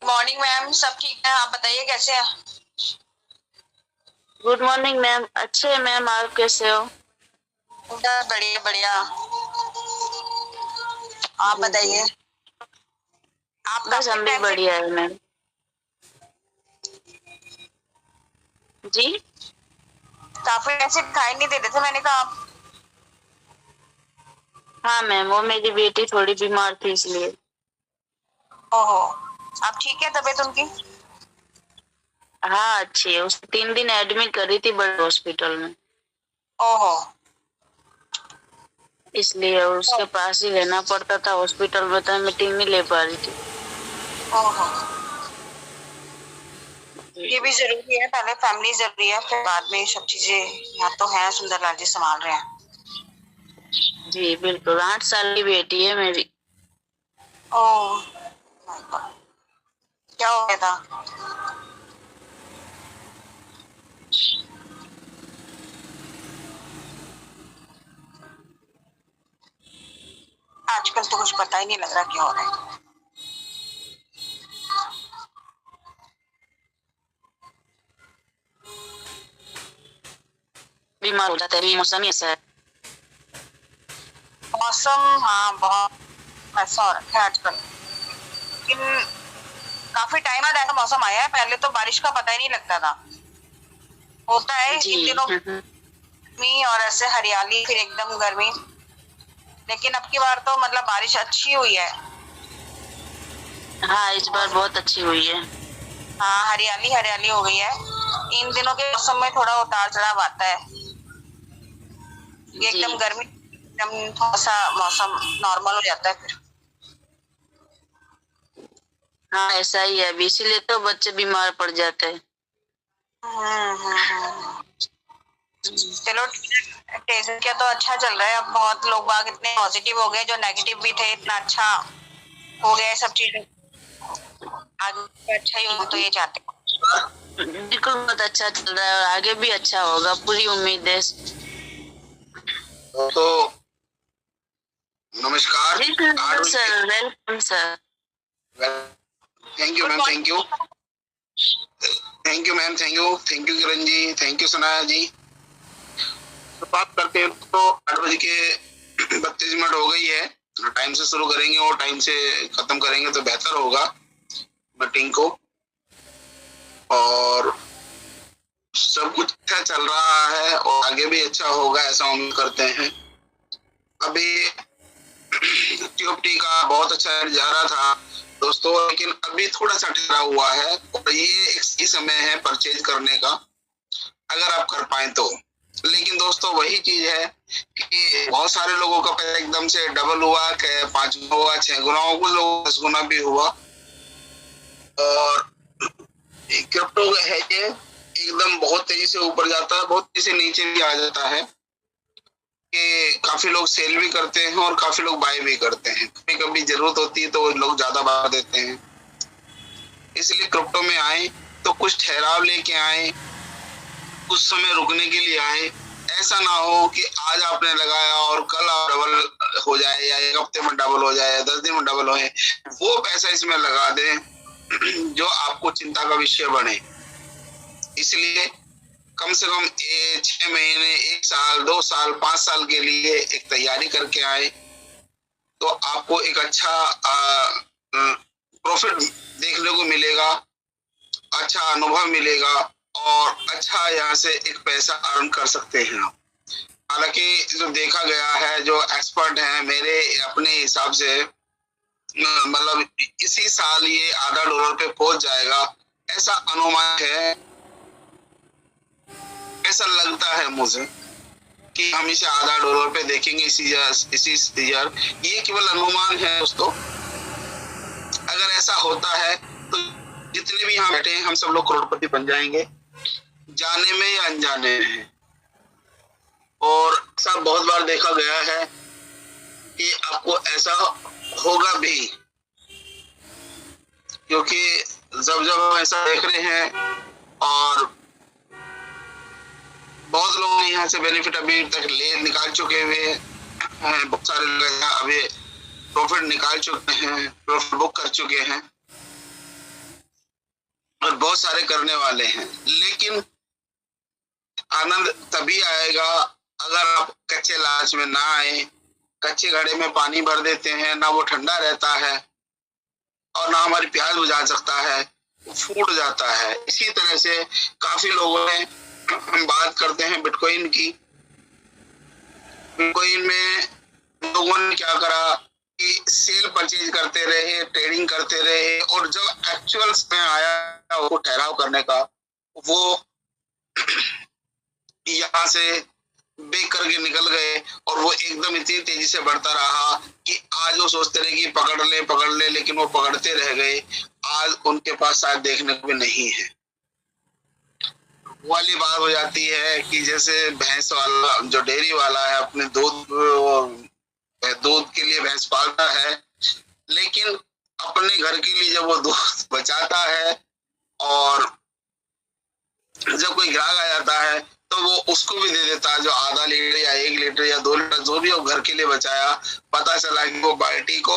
Morning ma'am, सब ठीक है? आप बताइए कैसे हैं? Good morning ma'am. अच्छे हैं मैम, आप कैसे हो? बस बढ़िया बढ़िया। आप जी जी, बताइए। आप बस काफी हम भी टाइम से बढ़िया है मैम। जी दिखाई नहीं दे रहे थे, मैंने कहा आप। हाँ मैम, वो मेरी बेटी थोड़ी बीमार थी इसलिए। ओहो। आप ठीक है तबीयत उनकी? हाँ अच्छी है, उसे 3 दिन एडमिट करी थी बड़े हॉस्पिटल में, ओहो। इसलिए उसके पास ही रहना पड़ता था हॉस्पिटल में, तो मीटिंग नहीं ले पा रही थी। ओहो। जी ये भी जरूरी है, पहले फैमिली जरूरी है, फिर बाद में ये सब चीजें। यहाँ तो है, सुंदरलाल जी संभाल रहे हैं। जी बिल्कुल, 8 साल की बेटी है मेरी। ओह, क्या हो गया था? आजकल तो कुछ पता ही नहीं लग रहा क्या हो रहा है। बीमार हो जाता है, मौसम ही ऐसा है। मौसम, हाँ बहुत ऐसा हो रखा है आजकल। लेकिन काफी टाइम बाद ऐसा मौसम आया है, पहले तो बारिश का पता ही नहीं लगता था। होता है जी इन दिनों गर्मी और ऐसे हरियाली, फिर एकदम गर्मी। लेकिन अब की बार तो मतलब बारिश अच्छी हुई है। हाँ इस बार बहुत अच्छी हुई है। हाँ, हरियाली हरियाली हो गई है। इन दिनों के मौसम में थोड़ा उतार चढ़ाव आता है। ये जी एकदम गर्मी, एकदम थोड़ा सा मौसम नॉर्मल हो जाता है फिर। हाँ ऐसा ही है अभी, इसीलिए तो बच्चे बीमार पड़ जाते हैं। हम्म। चलो, टेजन क्या तो अच्छा चल रहा है। अब बहुत लोग बाग इतने पॉजिटिव हो गए, जो नेगेटिव भी थे, इतना अच्छा हो गया है सब चीजें। आगे अच्छा ही हो तो ये चाहते हैं। बिल्कुल बहुत अच्छा चल रहा है और आगे भी अच्छा होगा, पूरी उम्मीद है। तो नमस्कार। जी sir, welcome sir. Thank you ma'am, thank you, thank you ma'am, thank you Kiran ji, thank you Sanaya ji. तो बात करते हैं, तो 8:32 हो गई है। टाइम से शुरू करेंगे और टाइम से खत्म करेंगे तो बेहतर होगा मीटिंग को। और सब कुछ अच्छा चल रहा है और आगे भी अच्छा होगा, ऐसा उम्मीद करते हैं। अभी टी का बहुत अच्छा जा रहा था दोस्तों, लेकिन अभी थोड़ा सा ठहरा हुआ है और ये एक सही समय है परचेज करने का, अगर आप कर पाए तो। लेकिन दोस्तों वही चीज है कि बहुत सारे लोगों का पैसा एकदम से डबल हुआ, 5 गुना हुआ, 6 गुना हुआ, कुछ लोगों 10 गुना भी हुआ। और क्रिप्टो है ये एकदम बहुत तेजी से ऊपर जाता है, बहुत तेजी से नीचे भी आ जाता है। कि काफी लोग सेल भी करते हैं और काफी लोग बाय भी करते हैं। कभी कभी जरूरत होती है तो लोग ज्यादा बढ़ा देते हैं। इसलिए क्रिप्टो में आए तो कुछ ठहराव लेके आए, कुछ समय रुकने के लिए आए। ऐसा ना हो कि आज आपने लगाया और कल डबल हो जाए, या एक हफ्ते में डबल हो जाए, या 10 दिन में डबल हो, वो पैसा इसमें लगा दें जो आपको चिंता का विषय बने। इसलिए कम से कम 6 महीने, 1 साल, 2 साल, 5 साल के लिए एक तैयारी करके आए तो आपको एक अच्छा प्रॉफिट देखने को मिलेगा, अच्छा अनुभव मिलेगा और अच्छा यहाँ से एक पैसा अर्न कर सकते हैं आप। हालांकि जो देखा गया है, जो एक्सपर्ट हैं, मेरे अपने हिसाब से मतलब इसी साल ये $0.5 पे पहुंच जाएगा, ऐसा अनुमान है, ऐसा लगता है मुझे कि हम इसे $0.5 पे देखेंगे इसी ईयर। ये केवल अनुमान है दोस्तों। अगर ऐसा होता है तो जितने भी यहाँ बैठे हैं हम सब लोग करोड़पति बन जाएंगे, जाने में या अनजाने में। और ऐसा बहुत बार देखा गया है कि आपको ऐसा होगा भी, क्योंकि जब जब हम ऐसा देख रहे हैं और बहुत लोग यहाँ से बेनिफिट अभी तक ले निकाल चुके हुए हैं, बहुत सारे लोग अभी प्रॉफिट निकाल चुके हैं, प्रॉफिट बुक कर चुके हैं। बहुत सारे करने वाले हैं, लेकिन आनंद तभी आएगा अगर आप कच्चे लालच में ना आए। कच्चे घड़े में पानी भर देते हैं, ना वो ठंडा रहता है और ना हमारी प्यास बुझा सकता है, वो फूट जाता है। इसी तरह से काफी लोगों ने, हम बात करते हैं बिटकॉइन की, बिटकॉइन में लोगों ने क्या करा कि सेल परचेज करते रहे, ट्रेडिंग करते रहे, और जब एक्चुअल में आया वो ठहराव करने का, वो यहाँ से बेच करके निकल गए और वो एकदम इतनी तेजी से बढ़ता रहा कि आज वो सोचते रहे कि पकड़ ले, लेकिन वो पकड़ते रह गए। आज उनके पास शायद देखने को भी नहीं है। वाली बात हो जाती है कि जैसे भैंस वाला, जो डेयरी वाला है, अपने दूध के लिए भैंस पालता है, लेकिन अपने घर के लिए जब वो दूध बचाता है और जब कोई ग्राहक आ जाता है तो वो उसको भी दे देता है, जो आधा लीटर या 1 लीटर या 2 लीटर जो भी वो घर के लिए बचाया। पता चला कि वो बाल्टी को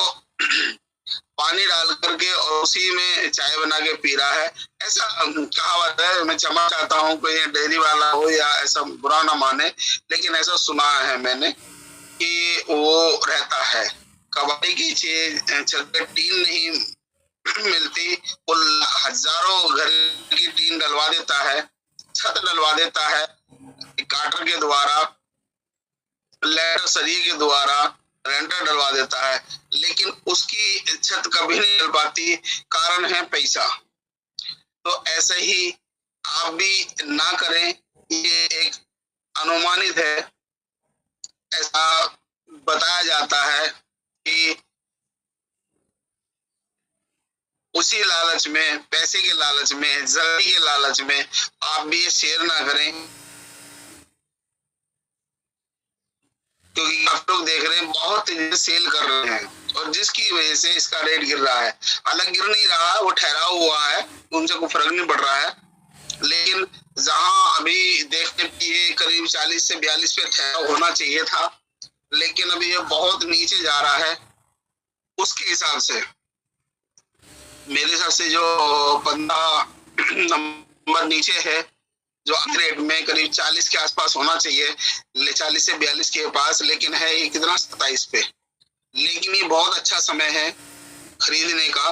पानी डाल करके और उसी में चाय बना के पी रहा है। ऐसा कहावत है, मैं क्षमा चाहता हूँ कोई डेयरी वाला हो या ऐसा बुरा ना माने, लेकिन ऐसा सुना है मैंने कि वो रहता है। कबाड़ी की छत पे टीन नहीं मिलती, वो हजारों घर की टीन डलवा देता है, छत डलवा देता है काटर के द्वारा, लेटर सरिये के द्वारा रेंटर डलवा देता है, लेकिन उसकी छत कभी नहीं डल पाती। कारण है पैसा। तो ऐसे ही आप भी ना करें, ये एक अनुमानित है। ऐसा बताया जाता है कि उसी लालच में, पैसे के लालच में, जल्दी के लालच में आप भी ये शेयर ना करें, क्योंकि आप लोग देख रहे हैं बहुत तेजी सेल कर रहे हैं और जिसकी वजह से इसका रेट गिर रहा है। हालांकि गिर नहीं रहा, वो ठहरा हुआ है, उनसे कोई फर्क नहीं पड़ रहा है, लेकिन जहां अभी देखते ये करीब 40 से 42 पे ठहराव होना चाहिए था, लेकिन अभी ये बहुत नीचे जा रहा है। उसके हिसाब से मेरे हिसाब से जो 15 नंबर नीचे है, जो आज रेट में करीब 40 के आसपास होना चाहिए, 40 से 42 के पास, लेकिन है ये कितना 27 पे। लेकिन ये बहुत अच्छा समय है खरीदने का,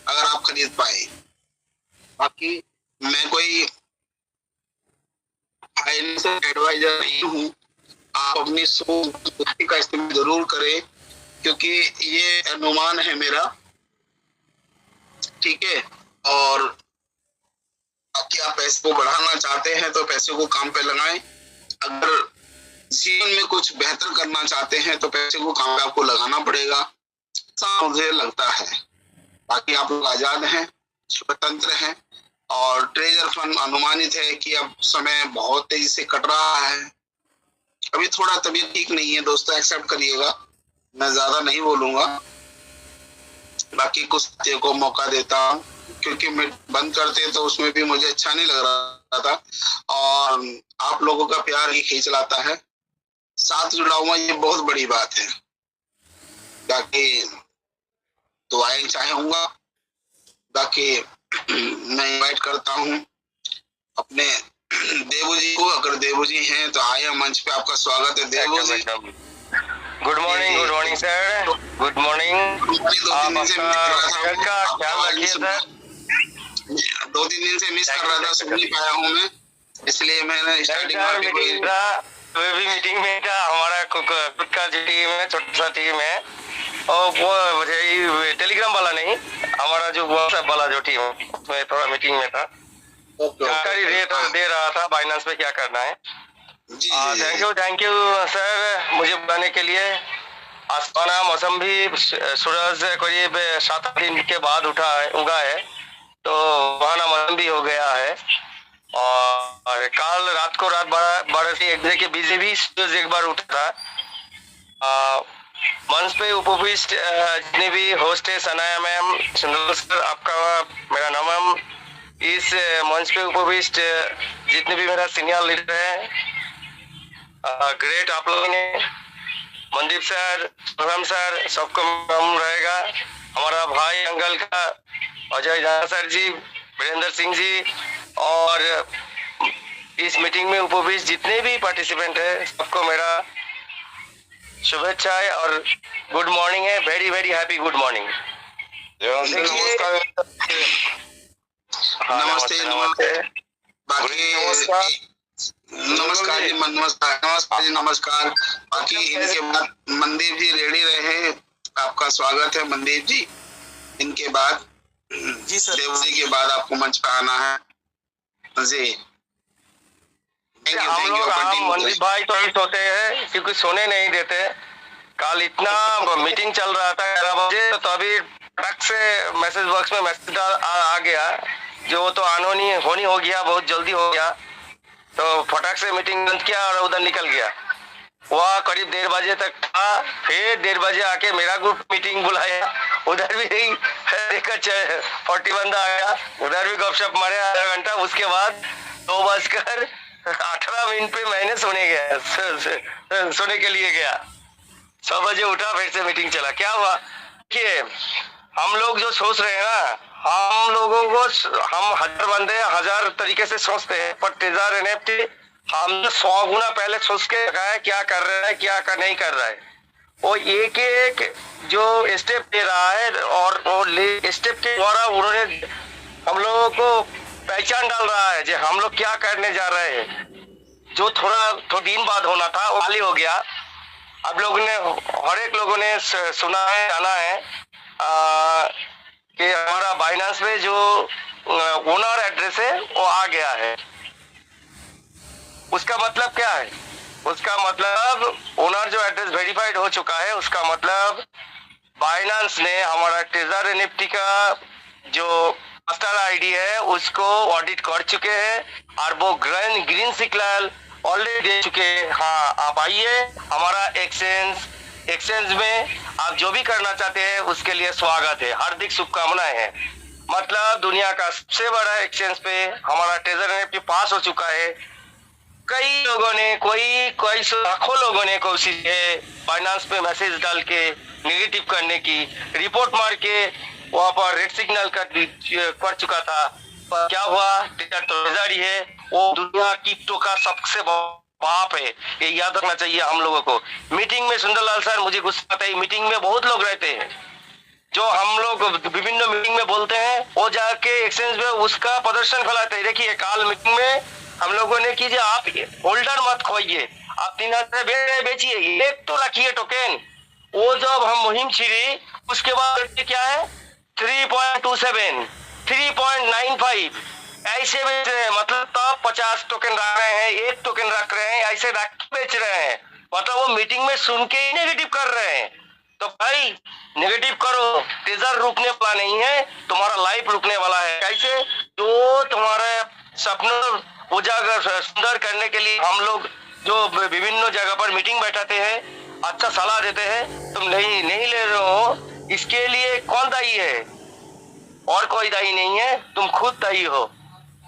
अगर आप खरीद पाए। बाकी मैं कोई फाइनेंशियल एडवाइजर नहीं हूँ, आप अपनी सोच बुद्धि का इस्तेमाल जरूर करें, क्योंकि ये अनुमान है मेरा, ठीक है। और बाकी आप पैसे को बढ़ाना चाहते हैं तो पैसे को काम पे लगाएं। अगर जीवन में कुछ बेहतर करना चाहते हैं तो पैसे को काम पे आपको लगाना पड़ेगा, ऐसा मुझे लगता है। बाकी आप लोग आजाद हैं, स्वतंत्र हैं, और ट्रेजर फंड अनुमानित है कि अब समय बहुत तेजी से कट रहा है। अभी थोड़ा तबीयत ठीक नहीं है दोस्तों, एक्सेप्ट करिएगा, मैं ज्यादा नहीं बोलूंगा। बाकी कुछ को मौका देता हूँ, क्योंकि मैं बंद करते तो उसमें भी मुझे अच्छा नहीं लग रहा था, और आप लोगों का प्यार ही खींच लाता है। साथ जुड़ा हुआ ये बहुत बड़ी बात है। बाकी दुआएं चाहूंगा। बाकी मैं इनवाइट करता हूँ अपने देवू जी को, अगर देवू जी हैं तो आए मंच पे, आपका स्वागत है Devu ji. Good morning sir, good morning. आप अपना सेहत का ख्याल रखिए सर। 2-3 दिन से मिस कर रहा था, सुन नहीं पाया हूँ मैं, इसलिए मैंने स्टार्टिंग मीटिंग था, भी मीटिंग में था। हमारा खुद का जो टीम है, छोटा सा टीम है, और वो टेलीग्राम वाला नहीं, हमारा जो व्हाट्सएप वाला जो टीम है, उसमें थोड़ा मीटिंग में था, जानकारी दे रहा था बाइनेंस पे क्या करना है। थैंक यू सर मुझे बुलाने के लिए। आसमाना मौसम भी, सूरज करीब 7-8 दिन के बाद उगा है, तो सुहाना मौसम भी हो गया है। और कल रात को 12 से 1 बजे के बीच भी सूरज एक बार उठा था। मंच पे उपविष्ट जितने भी होस्ट है, सनाया मैम, सुंदर सर, आपका मेरा नाम, इस मंच पे उपविष्ट जितने भी मेरा सीनियर लीडर है, ग्रेट आप लोगों ने, मनदीप सर, शुभम सर, सबको हम रहेगा। हमारा भाई अंकल का अजय झा सर जी, वीरेंद्र सिंह जी, और इस मीटिंग में उपविष्ट जितने भी पार्टिसिपेंट है सबको मेरा शुभेच्छाएं और गुड मॉर्निंग है। Very very happy good morning. नमस्कार। नमस्ते नमस्ते। बाकी नमस्कार जी, नमस्कार जी, नमस्कार। बाकी इनके बाद मनदीप जी रेडी रहे, आपका स्वागत है मनदीप जी। इनके बाद जी सर, देव जी के बाद आपको मंच पे आना है जी। हम लोग मनदीप भाई तो ही सोते हैं क्योंकि सोने नहीं देते। कल इतना मीटिंग चल रहा था 11 बजे, तो अभी फटक से मैसेज बॉक्स में मैसेज आ गया जो तो होनी हो गया, बहुत जल्दी हो गया, तो फटाक से मीटिंग बंद किया और उधर निकल गया। वह करीब 1:30 बजे तक था, फिर 1:30 बजे आके मेरा ग्रुप मीटिंग बुलाया, उधर भी 40 बंदा आया, उधर भी गपशप मारे आधा घंटा। उसके बाद 2:18 पे मैंने सोने के लिए गया। 6 बजे उठा, फिर से मीटिंग चला। क्या हुआ कि हम लोग जो सोच रहे हैं ना, हम लोगों को हम 1000 बंदे 1000 तरीके से सोचते हैं, पर ट्रेजर एनएफटी हमने 100 गुना पहले सोच के रखा है क्या कर रहा है क्या नहीं कर रहा है। वो एक एक जो स्टेप ले रहा है और वो स्टेप के द्वारा उन्होंने हम लोगों को पहचान डाल रहा है जो हम लोग क्या करने जा रहे हैं। जो थोड़ा दिन बाद होना था वो खाली हो गया। अब लोगों ने हर एक लोगों ने सुना है, जाना है कि हमारा बाइनांस में जो ओनर एड्रेस है वो आ गया है। उसका मतलब क्या है? उसका मतलब ओनर जो एड्रेस वेरीफाइड हो चुका है, उसका मतलब बाइनांस ने हमारा ट्रेजर एनएफटी का जो मास्टर आईडी है उसको ऑडिट कर चुके हैं और वो ग्रीन सिग्नल ऑलरेडी दे चुके हैं। हाँ, आप आइए हमारा एक्सचेंज में आप जो भी करना चाहते हैं उसके लिए स्वागत है, हार्दिक शुभकामनाएं हैं। मतलब दुनिया का सबसे बड़ा एक्सचेंज पे हमारा ट्रेजर एनएफटी पास हो चुका है। कई लोगों ने कोई लाखों लोगों ने कोशिश है बाइनांस पे मैसेज डाल के नेगेटिव करने की, रिपोर्ट मार के वहां पर रेड सिग्नल कर चुका था। पर क्या हुआ, ट्रेजर ही है, वो दुनिया क्रिप्टो का सबसे बाप है, ये याद रखना चाहिए हम लोगों को। मीटिंग में सुंदरलाल सर मुझे गुस्सा आता है, मीटिंग में बहुत लोग रहते हैं जो हम लोग विभिन्न मीटिंग में बोलते हैं, वो जाके एक्सचेंज में उसका प्रदर्शन फैलाते हैं। देखिए काल मीटिंग में हम लोगों ने कीजिए, आप होल्डर मत खोइए, आप 3000 बेचिए, एक तो रखिए टोकन। वो जब हम मुहिम छिड़ी उसके बाद क्या है 3.27 3.95 ऐसे बेच रहे हैं। मतलब तब 50 टोकन रख रहे हैं, एक टोकन रख रहे हैं, ऐसे रख के बेच रहे हैं। मतलब वो मीटिंग में सुन के ही नेगेटिव कर रहे हैं। तो भाई नेगेटिव करो, ट्रेजर रुकने वाला नहीं है, तुम्हारा लाइफ रुकने वाला है। कैसे? जो तुम्हारे सपनों उजागर सुंदर करने के लिए हम लोग जो विभिन्न जगह पर मीटिंग बैठाते हैं, अच्छा सलाह देते हैं, तुम नहीं ले रहे हो, इसके लिए कौन दायी है? और कोई दायी नहीं है, तुम खुद दायी हो।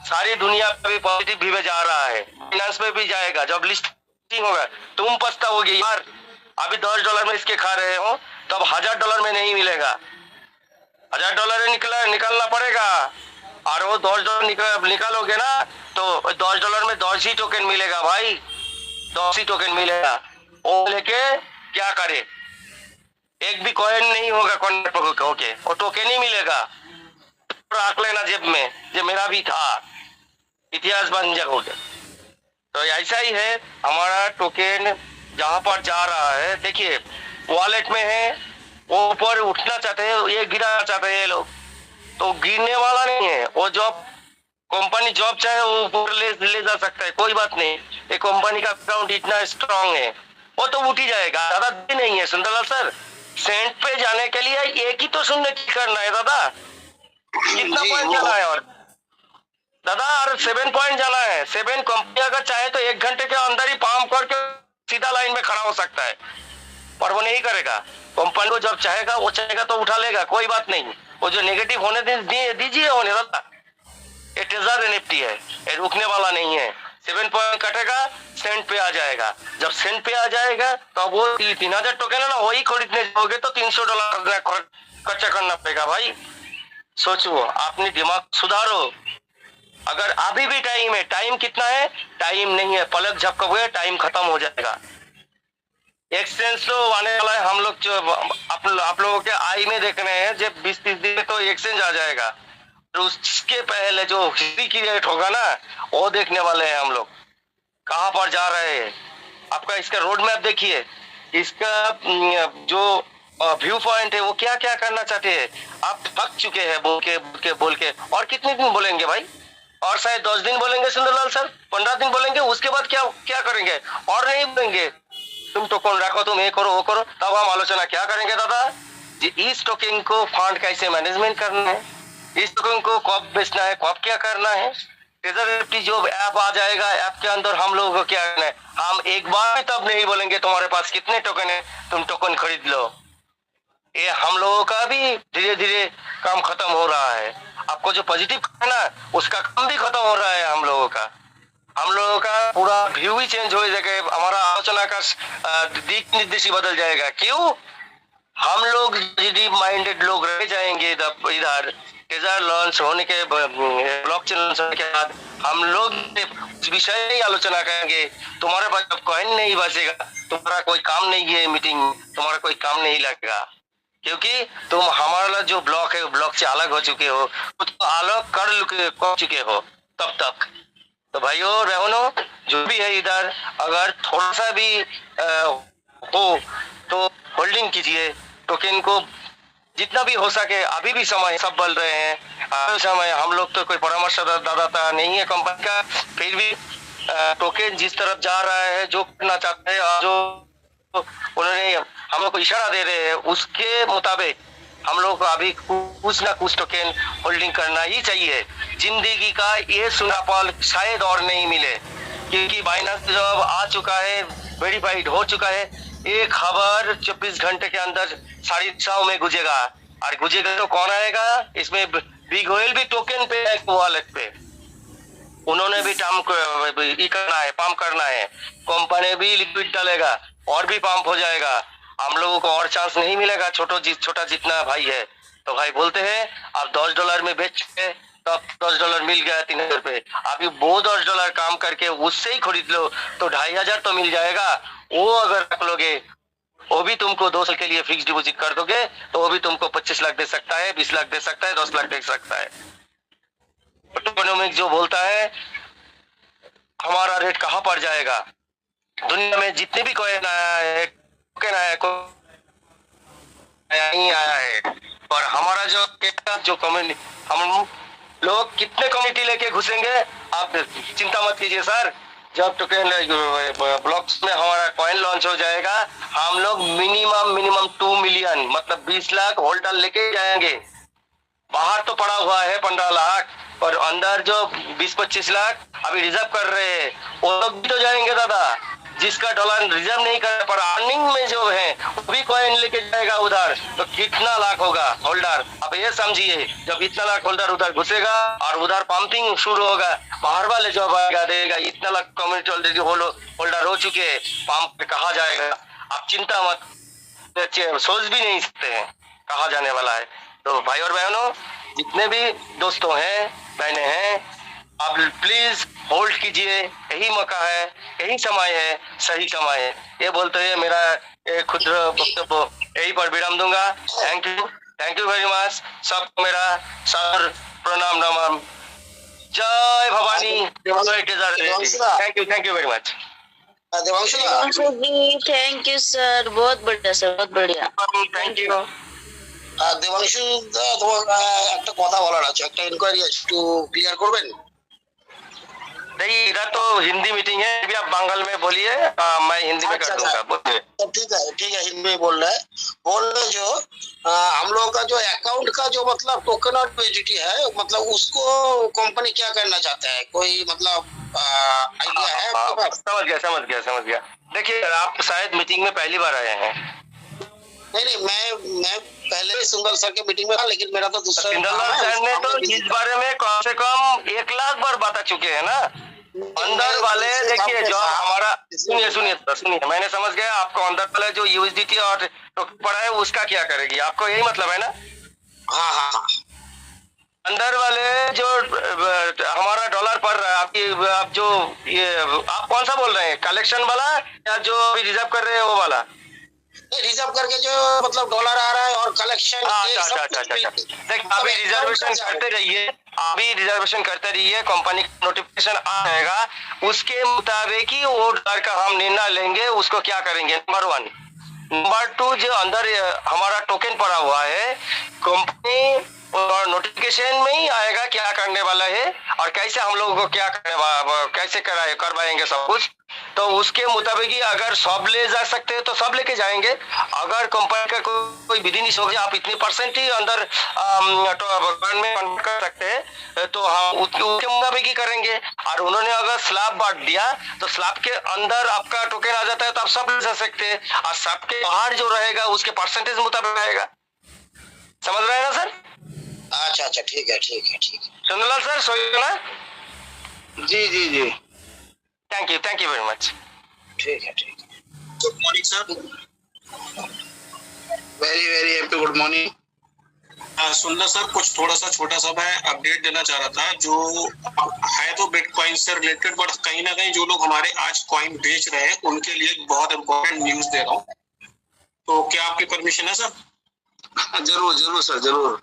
सारी दुनिया पे भी पॉजिटिव भी जा रहा है, फाइनेंस में भी जाएगा। जब लिस्टिंग होगा तुम पछताओगे यार, अभी $10 में इसके खा रहे हो, तब $1000 में नहीं मिलेगा। $1000 निकालना पड़ेगा और वो $10 निकालोगे ना तो $10 में 10 ही टोकन मिलेगा भाई, 10 ही टोकन मिलेगा। वो लेके क्या करे, एक भी कॉइन नहीं होगा कॉन्ट्रैक्ट होके, वो टोकन ही मिलेगा। रख लेना जेब में, जो मेरा भी था, इतिहास बन जाओगे। तो ऐसा ही है हमारा टोकन जहां पर जा रहा है। देखिए वॉलेट में है, वो ऊपर उठना चाहते हैं, ये गिराना चाहते हैं लोग, तो गिरने वाला नहीं है। वो जॉब कंपनी जॉब चाहे वो ऊपर ले जा सकता है, कोई बात नहीं। ये कंपनी का अकाउंट इतना स्ट्रांग है, वो तो उठ ही जाएगा। दादा नहीं है सुंदरलाल सर, सेंट पे जाने के लिए एक ही तो शून्य करना है दादा। कितना पॉइंट जाना है? और दादा और 7 पॉइंट जाना है। 7 कंपनी अगर चाहे तो 1 घंटे के अंदर ही पाम करके सीधा लाइन में खड़ा हो सकता है, पर वो नहीं करेगा। कंपनी को जब चाहेगा वो चाहेगा तो उठा लेगा, कोई बात नहीं। वो जो नेगेटिव होने दीजिए होने दादा। ये ट्रेजर एनएफटी है, ये रुकने वाला नहीं है। 7 पॉइंट कटेगा, सेंट पे आ जाएगा। जब सेंट पे आ जाएगा तो वो 3000 टोकन है ना, वही खरीदने जाओगे तो $300 खर्चा करना पड़ेगा भाई। सोचो, अपनी दिमाग सुधारो। अगर अभी भी टाइम है, टाइम कितना है? टाइम नहीं है, पलक झपकोगे टाइम खत्म हो जाएगा। एक्सचेंज तो आने वाला है, हम लोग जो आप लोगों के आई में देख रहे हैं, जब 20-30 दिन में तो एक्सचेंज आ जाएगा। तो उसके पहले जो हिस्ट्री क्रिएट होगा ना, वो देखने वाले हैं हम लोग, कहाँ पर जा रहे हैं। आपका इसका रोड मैप देखिए, इसका जो व्यू पॉइंट है वो क्या क्या करना चाहते हैं। आप थक चुके हैं बोल के। और कितने दिन बोलेंगे भाई? और शायद 10 दिन बोलेंगे सुंदरलाल सर, 15 दिन बोलेंगे, उसके बाद क्या क्या करेंगे? और नहीं बोलेंगे तुम टोकन रखो, तुम ये करो वो करो। तब हम आलोचना क्या करेंगे दादा, इस टोकन को फंड कैसे मैनेजमेंट करना है, इस टोकन को कब बेचना है, कब क्या करना है। ट्रेजर जो ऐप आ जाएगा, ऐप के अंदर हम लोगों को क्या करना है। हम एक बार भी तब नहीं बोलेंगे तुम्हारे पास कितने टोकन है, तुम टोकन खरीद लो। ये हम लोगों का भी धीरे धीरे काम खत्म हो रहा है। आपको जो पॉजिटिव है ना, उसका काम भी खत्म हो रहा है हम लोगों का पूरा व्यू ही चेंज हो जाएगा। हमारा आलोचना का दिक निर्देश ही बदल जाएगा। क्यों? हम लोग माइंडेड लोग रह जाएंगे इधर। ट्रेजर लॉन्च होने के, ब्लॉकचेन लॉन्च होने के बाद हम लोग इस विषय में आलोचना करेंगे। तुम्हारे पास जब कॉइन नहीं बचेगा, तुम्हारा कोई काम नहीं है, मीटिंग तुम्हारा कोई काम नहीं लगेगा, क्योंकि तुम हमारा जो ब्लॉक है, ब्लॉक से अलग हो चुके हो, तो अलग कर चुके हो तब तक। तो भाइयों बहनों, जो भी है इधर, अगर थोड़ा सा भी हो तो होल्डिंग कीजिए टोकन को जितना भी हो सके। अभी भी समय, सब बोल रहे हैं अभी समय, हम लोग तो कोई परामर्श दाता नहीं है कंपनी का, फिर भी टोकन जिस तरफ जा रहा है, जो करना चाहते हैं और जो उन्होंने हम लोग को इशारा दे रहे हैं, उसके मुताबिक हम लोग को अभी कुछ ना कुछ टोकन होल्डिंग करना ही चाहिए। जिंदगी का ये सुना पल शायद और नहीं मिले, क्योंकि बाइनेंस जब आ चुका है, वेरीफाइड हो चुका है, एक खबर 24 घंटे के अंदर 100 में गुजेगा। और गुजेगा तो कौन आएगा इसमें? बिग व्हेल भी टोकन पे है, वॉलेट पे उन्होंने भी पंप करना है। कंपनी भी लिक्विड डालेगा और भी पंप हो जाएगा। हम लोगों को और चांस नहीं मिलेगा। छोटा जितना भाई है, तो भाई बोलते हैं आप $10 में बेच चुके, तब $10 मिल गया 3000 पे। अभी वो $10 काम करके उससे ही खरीद लो तो 2500 तो मिल जाएगा। वो अगर रख लोगे, वो भी तुमको 2 साल के लिए फिक्स डिपॉजिट कर दोगे, तो वो भी तुमको 25 लाख दे सकता है, 20 लाख दे सकता है, 10 लाख दे सकता है। इकोनॉमिक जो बोलता है हमारा रेट कहाँ पर जाएगा। दुनिया में जितने भी कॉइन आया है, टोकन आया नहीं आया है, और हमारा जो कम्युनिटी, हम लोग कितने कम्युनिटी लेके घुसेंगे आप चिंता मत कीजिए सर। जब टोकन ब्लॉक्स में हमारा कॉइन लॉन्च हो जाएगा, हम लोग मिनिमम 2 मिलियन मतलब 20 लाख होल्डर लेके जाएंगे। बाहर तो पड़ा हुआ है 15 लाख, और अंदर जो 20-25 लाख अभी रिजर्व कर रहे हैं, वो लोग भी तो जाएंगे दादा। जिसका डॉलर रिजर्व नहीं कर पर अर्निंग में जो है, वो भी कॉइन लेके जाएगा उधर, तो कितना लाख होगा होल्डर। अब ये समझिए, जब इतना लाख होल्डर उधर घुसेगा और उधर पंपिंग शुरू होगा, बाहर वाले जो आएगा देगा, इतना लाख कम्युनिटी ऑलरेडी होल्डर हो चुके हैं, पंप कहा जाएगा। आप चिंता मत, सोच भी नहीं सकते हैं कहा जाने वाला है। तो भाई और बहनों, जितने भी दोस्तों हैं, बहनें हैं, आप प्लीज होल्ड कीजिए। यही मौका है, यही समय है, सही समय है। ये बोलते हुए मेरा खुद वक्तव्य यही पर विराम दूंगा। Thank you very much. सबको मेरा सर प्रणाम नमन। जय Bhavani. Thank you very much. Devanshu ji thank you sir, बहुत बढ़िया सर, बहुत बढ़िया। Thank you. দেবাংশু তোমার একটা কথা বলার আছে, একটা ইনকোয়ারি আছে, একটু ক্লিয়ার করবেন? नहीं, इधर तो हिंदी मीटिंग है, अभी आप बंगाल में बोलिए, मैं हिंदी में कर दूंगा। बोलिए। तो ठीक है, हिंदी में बोल रहे जो हम लोगों का जो अकाउंट का जो मतलब टोकन और यूएसडीटी है, मतलब उसको कंपनी क्या करना चाहता है, कोई मतलब आइडिया है आपके पास? समझ गया। देखिए, आप शायद मीटिंग में पहली बार आए हैं। नहीं, मैं पहले सुंदर सर के मीटिंग में था, लेकिन मेरा तो दूसरा सुंदरलाल सर ने तो इस बारे में कम से कम 1 लाख बार बता चुके हैं ना। अंदर वाले देखिए, जो हमारा सुनिए, मैंने समझ गया आपको। अंदर वाले जो यूएसडीटी और टोकन पड़ा है, उसका क्या करेगी, आपको यही मतलब है ना? हाँ। अंदर वाले जो हमारा आप जो ये आप कौन सा बोल रहे हैं, कलेक्शन वाला या जो अभी रिजर्व कर रहे हैं वो वाला? रिजर्व करके जो मतलब डॉलर आ रहा है और कलेक्शन देख, अभी रिजर्वेशन करते रहिए, अभी रिजर्वेशन करते रहिए, कंपनी का नोटिफिकेशन आ जाएगा, उसके मुताबिक ही वो डॉलर का हम निर्णय लेंगे, उसको क्या करेंगे। नंबर 1। नंबर 2, जो अंदर हमारा टोकन पड़ा हुआ है, कंपनी और नोटिफिकेशन में ही आएगा क्या करने वाला है और कैसे हम लोगों को क्या कैसे करवाएंगे सब कुछ। तो उसके मुताबिक ही अगर सब ले जा सकते हैं तो सब लेके जाएंगे। अगर कंपनी का कोई विधि नहीं होगी आप इतनी परसेंट ही अंदर में कन्वर्ट कर सकते हैं तो हम उसके मुताबिक ही करेंगे। और उन्होंने अगर स्लैब बांट दिया तो स्लैब के अंदर आपका टोकन आ जाता है तो आप सब ले जा सकते हैं, और सबके बाहर जो रहेगा उसके परसेंटेज मुताबिक रहेगा। समझ रहे हैं ना सर? अच्छा, ठीक है। चंद्रलाल सर सोइए ना? जी जी जी, थैंक यू वेरी मच। ठीक है। Good morning sir. Very very happy good morning. सुनना सर, कुछ थोड़ा सा छोटा सा मैं अपडेट देना चाह रहा था, जो है तो बिटकॉइन से रिलेटेड, बट कहीं ना कहीं जो लोग हमारे आज कॉइन बेच रहे हैं उनके लिए एक बहुत इंपॉर्टेंट न्यूज दे रहा हूँ। तो क्या आपकी परमिशन है सर? जरूर सर, जरूर।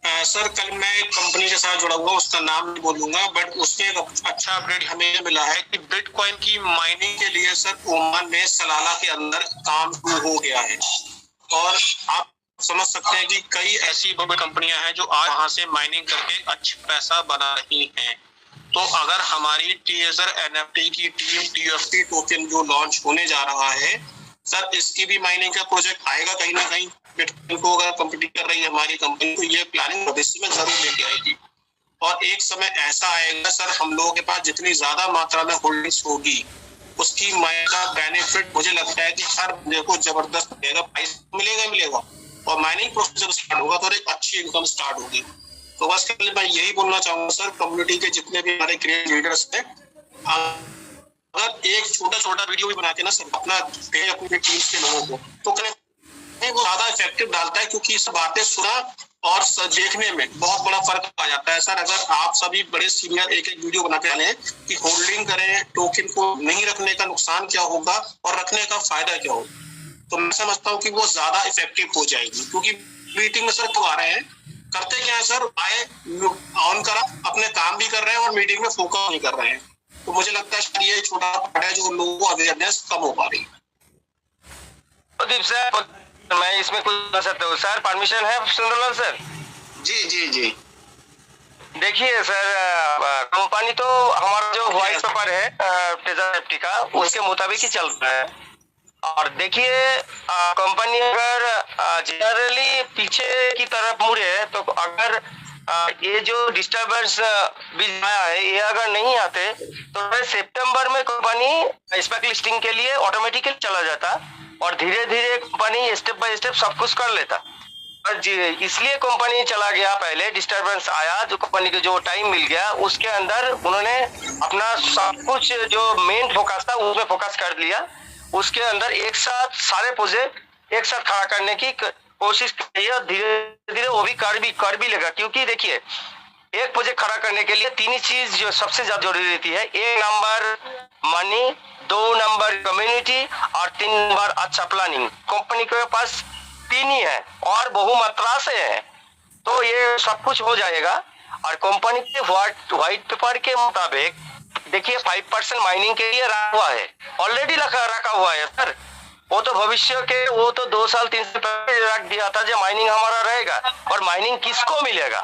सर, कल मैं एक कंपनी के साथ जुड़ा हुआ, उसका नाम नहीं बोलूंगा, बट उसमें एक अच्छा अपडेट हमें ये मिला है कि बिटकॉइन की माइनिंग के लिए सर ओमान में सलाला के अंदर काम शुरू हो गया है। और आप समझ सकते हैं कि कई ऐसी बड़ी कंपनियां हैं जो आज वहां से माइनिंग करके अच्छा पैसा बना रही हैं। तो अगर हमारी टीएजर एनएफटी की टीम टीएफटी टोकन जो लॉन्च होने जा रहा है सर, इसकी भी माइनिंग का प्रोजेक्ट आएगा कहीं ना कहीं। बिटकॉइन को अगर कंपीट कर रही है हमारी कंपनी तो ये प्लानिंग भविष्य में जरूर लेके आएगी। और एक समय ऐसा आएगा सर, हम लोगों के पास जितनी ज्यादा मात्रा में होल्डिंग्स होगी उसकी माइनिंग का बेनिफिट मुझे लगता है कि हर बंदे को जबरदस्त मिलेगा, पैसा मिलेगा। और माइनिंग प्रोसेस जब स्टार्ट होगा तो एक अच्छी इनकम स्टार्ट होगी। तो बस कल मैं यही बोलना चाहूंगा सर, कम्युनिटी के जितने भी हमारे क्रिएटिव लीडर्स हैं, अगर एक छोटा वीडियो भी बना के ना सर अपना भेज अपनी टीम्स के लोगों को, तो वो ज्यादा इफेक्टिव डालता है, क्योंकि इस बातें सुना और देखने में बहुत बड़ा फर्क आ जाता है। सर, अगर आप सभी बड़े सीनियर एक वीडियो बना के डालें कि होल्डिंग करें, टोकन को नहीं रखने का नुकसान क्या होगा और रखने का फायदा क्या होगा, तो मैं समझता हूँ कि वो ज्यादा इफेक्टिव हो जाएगी। क्योंकि मीटिंग में सर क्यों आ रहे हैं, करते क्या है सर, आए ऑन करा, अपने काम भी कर रहे हैं और मीटिंग में फोकस नहीं कर रहे हैं। तो मुझे लगता है ये छोटा पार्ट है जो लोगों को अवेयरनेस कम हो पा रही है। प्रदीप सर, मैं इसमें कुछ बता सकता हूँ सर, परमिशन है सुंदरलाल सर? जी। देखिए सर, कंपनी तो हमारा जो व्हाइट पेपर है टीएजर एनएफटी का, उसके मुताबिक ही चल रहा है। और देखिए, कंपनी अगर जनरली पीछे की तरफ मुड़े तो अगर ये जो डिस्टर्बेंस भी आया है ये अगर नहीं आते तो सितंबर में कंपनी स्पेक लिस्टिंग के लिए ऑटोमेटिकली चला जाता और धीरे धीरे कंपनी स्टेप बाय स्टेप सब कुछ कर लेता। और इसलिए कंपनी चला गया, पहले डिस्टर्बेंस आया, जो कंपनी को जो टाइम मिल गया उसके अंदर उन्होंने अपना सब कुछ जो मेन फोकस था उसमें फोकस कर लिया। उसके अंदर एक साथ सारे प्रोजेक्ट एक साथ खड़ा करने की कोशिश की और धीरे धीरे वो भी कर भी लेगा। क्योंकि देखिए, एक प्रोजेक्ट खड़ा करने के लिए तीन ही चीज जो सबसे ज्यादा जरूरी रहती है, एक नंबर मनी, दो नंबर कम्युनिटी और तीन नंबर अच्छा प्लानिंग। कंपनी के पास तीन ही है और बहुमात्रा से है, तो ये सब कुछ हो जाएगा। और कंपनी के व्हाइट पेपर के मुताबिक देखिए 5% माइनिंग के लिए रखा हुआ है, ऑलरेडी रखा हुआ है सर। वो तो भविष्य के, वो तो 2 साल 3 साल पहले रख दिया था जो माइनिंग हमारा रहेगा। और माइनिंग किसको मिलेगा,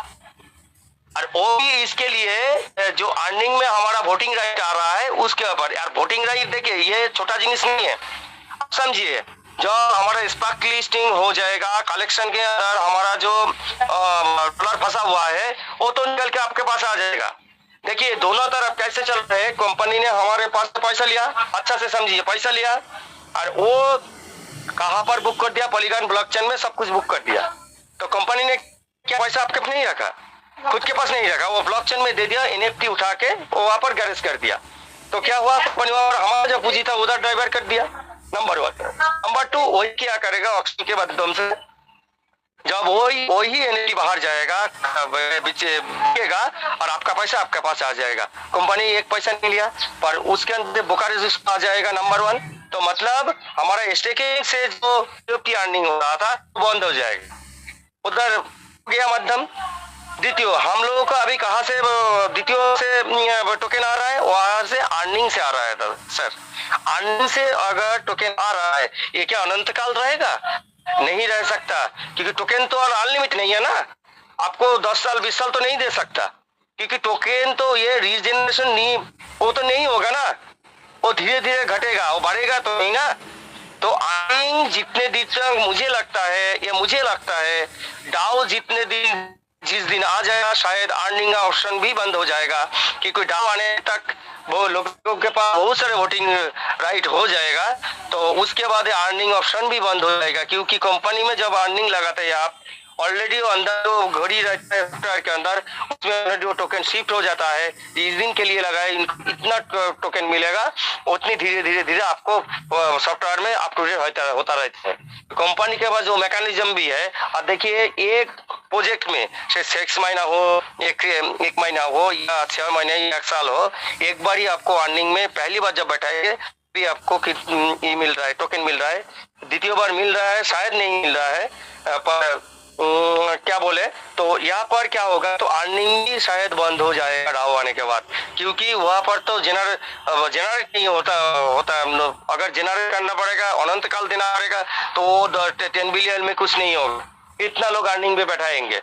और वो भी इसके लिए जो अर्निंग में हमारा वोटिंग राइट आ रहा है उसके ऊपर। यार वोटिंग राइट देखिए ये छोटा जिनिस नहीं है, समझिए। जो हमारा स्पॉक लिस्टिंग हो जाएगा, कलेक्शन के अंदर हमारा जो डॉलर फंसा हुआ है वो तो निकल के आपके पास आ जाएगा। देखिए दोनों तरफ कैसे चल रहे हैं, कंपनी ने हमारे पास पैसा लिया, अच्छा से समझिए, पैसा लिया और वो कहाँ पर बुक कर दिया, पॉलीगॉन ब्लॉकचेन में सब कुछ बुक कर दिया। तो कंपनी ने क्या पैसा आपके पास नहीं रखा, खुद के पास नहीं रखा, वो ब्लॉकचेन में दे दिया, एनएफटी उठा के वो वहां पर गैरेज कर दिया। तो क्या हुआ, कंपनी और हमारा जो पूंजी था उधर डाइवर्ट कर दिया, नंबर 1। नंबर 2, वही क्या करेगा ऑक्शन के माध्यम से, जब वही एनएफटी बाहर जाएगा, बिकेगा और आपका पैसा आपके पास आ जाएगा। कंपनी एक पैसा नहीं लिया, पर उसके अंदर बोकारो आ जाएगा नंबर 1। तो मतलब हमारा स्टेकिंग से जो अर्निंग हो रहा था बंद हो जाएगा। उधर गया मध्यम। द्वितीय, हम लोगों का अभी कहाँ से द्वितीय से टोकन आ रहा है, वहां से अर्निंग से आ रहा है सर। अर्निंग से अगर टोकन आ रहा है, ये क्या अनंत काल रहेगा? नहीं रह सकता, क्योंकि टोकन तो अनलिमिटेड नहीं है ना। आपको 10 साल 20 साल तो नहीं दे सकता, क्योंकि टोकन तो ये रीजनरेशन नहीं, वो तो नहीं होगा ना, वो धीरे धीरे घटेगा, वो बढ़ेगा तो नहीं ना। तो अर्निंग जितने दिन तक मुझे लगता है डाउ जितने दिन जिस दिन आ जाएगा, शायद अर्निंग का ऑप्शन भी बंद हो जाएगा, क्योंकि डाउ आने तक वो लोगों के पास बहुत सारे वोटिंग राइट हो जाएगा। तो उसके बाद अर्निंग ऑप्शन भी बंद हो जाएगा, क्योंकि कंपनी में जब अर्निंग लगाते हैं आप, ऑलरेडी अंदर जो घड़ी रहता है सॉफ्टवेयर के अंदर, उसमें जो टोकन शिफ्ट हो जाता है, जिस दिन के लिए लगाए इतना टोकन मिलेगा, उतनी धीरे धीरे आपको सॉफ्टवेयर में अप टू डेट होता रहता है। कंपनी के पास जो मैकेनिज्म भी है, और देखिए एक प्रोजेक्ट में 6 महीना हो, एक महीना हो या 6 महीने या 1 साल हो, एक बार ही आपको अर्निंग में पहली बार जब बैठाएंगे भी आपको कितनी मिल रहा है, टोकन मिल रहा है। द्वितीय बार मिल रहा है शायद नहीं मिल रहा है, पर क्या बोले तो यहाँ पर क्या होगा, तो अर्निंग ही शायद बंद हो जाएगा डाउ आने के बाद, क्योंकि वहां पर तो जनरेट नहीं होता हम लोग। अगर जनरेट करना पड़ेगा, अनंत काल देना पड़ेगा, तो 10 बिलियन में कुछ नहीं होगा, इतना लोग अर्निंग पे बैठाएंगे,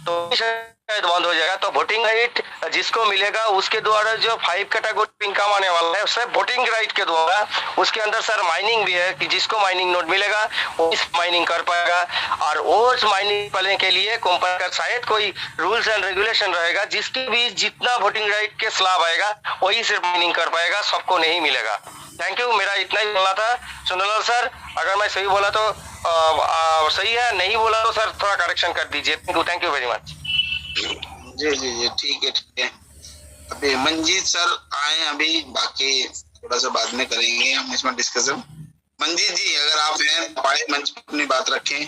तो शायद बंद हो जाएगा। तो वोटिंग राइट जिसको मिलेगा उसके द्वारा जो 5 कैटेगरी इनकम आने वाला है, उससे वोटिंग राइट के द्वारा, उसके अंदर सर माइनिंग भी है कि जिसको माइनिंग नोट मिलेगा वो इस माइनिंग कर पाएगा। और उस माइनिंग करने के लिए कंपनी का शायद कोई रूल्स एंड रेगुलेशन रहेगा, जिसके भी जितना वोटिंग राइट के खिलाफ आएगा वही सिर्फ माइनिंग कर पाएगा, सबको नहीं मिलेगा। थैंक यू, मेरा इतना ही बोलना था सुंदरलाल सर। अगर मैं सही बोला तो सही है, नहीं बोला तो सर थोड़ा करेक्शन कर दीजिए। Thank you very much. जी ठीक है। अभी मंजीत सर आए, अभी बाकी थोड़ा सा बाद में करेंगे हम इसमें डिस्कशन। मंजीत जी अगर आप हैं बड़े मंच पर अपनी बात रखें।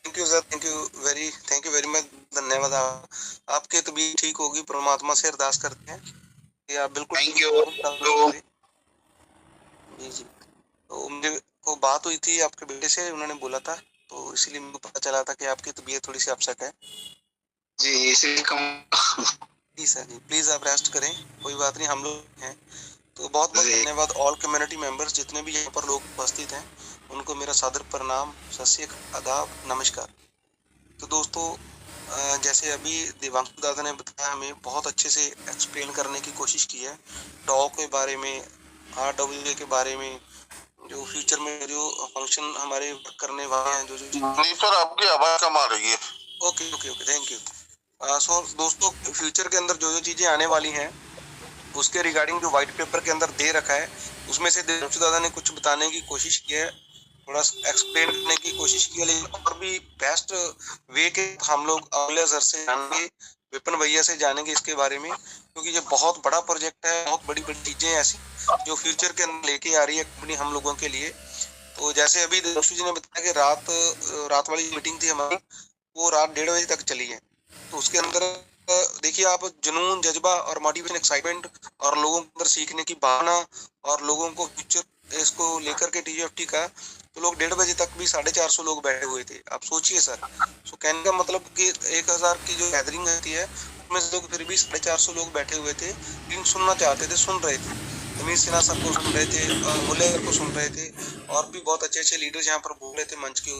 Thank you sir, thank you very much, धन्यवाद। आपके तो भी ठीक होगी, परमात्मा से अरदास करते हैं कि आप बिल्कुल थैंक यू। जी तो मुझे को बात हुई थी आपके बेटे से, उन्होंने बोला था, तो इसीलिए मुझे पता चला था कि आपकी तबीयत थोड़ी सी अपसेट है जी, इसीलिए जी सर जी, प्लीज आप रेस्ट करें, कोई बात नहीं, हम लोग हैं। तो बहुत बहुत धन्यवाद ऑल कम्युनिटी मेंबर्स, जितने भी यहाँ पर लोग उपस्थित हैं, उनको मेरा सादर प्रणाम, सत श्री अकाल, आदाब, नमस्कार। तो दोस्तों जैसे अभी देवांशु दादा ने बताया, हमें बहुत अच्छे से एक्सप्लेन करने की कोशिश की है डॉ के बारे में, RWA के बारे में, जो फ्यूचर में जो फंक्शन हमारे वर्क करने वाले हैं, जो नहीं सर आपकी आवाज कम आ रही है। Okay, thank you. सो दोस्तों फ्यूचर के अंदर जो जो चीज़ें आने वाली हैं उसके रिगार्डिंग जो व्हाइट पेपर के अंदर दे रखा है, उसमें से देवांशु दादा ने कुछ बताने की कोशिश की है, थोड़ा एक्सप्लेन करने की कोशिश की है, लेकिन और भी बेस्ट वे के हम लोग अगले सर से जानेंगे, विपिन भैया से जानेंगे इसके बारे में, क्योंकि ये बहुत बड़ा प्रोजेक्ट है, बहुत बड़ी बड़ी चीज़ें ऐसी जो फ्यूचर के अंदर लेके आ रही है कंपनी हम लोगों के लिए। तो जैसे अभी देवांशु जी ने बताया कि रात वाली मीटिंग थी हमारी, वो रात 1:30 बजे तक चली है। तो उसके अंदर देखिए आप जुनून, जज्बा और मोटिवेशन, एक्साइटमेंट और लोगों के अंदर सीखने की भावना और लोगों को फ्यूचर इसको लेकर के TGFT का, तो लोग 1:30 बजे तक भी 450 लोग बैठे हुए थे। आप सोचिए सर, तो कहने का मतलब कि 1000 की जो गैदरिंग होती है उसमें से लोग फिर भी 450 लोग बैठे हुए थे, लेकिन सुनना चाहते थे, सुन रहे थे। रमेश सिन्हा सर को सुन रहे थे, मुल्ले सर को सुन रहे थे, और भी बहुत अच्छे अच्छे लीडर्स यहाँ पर बोल रहे थे मंच के।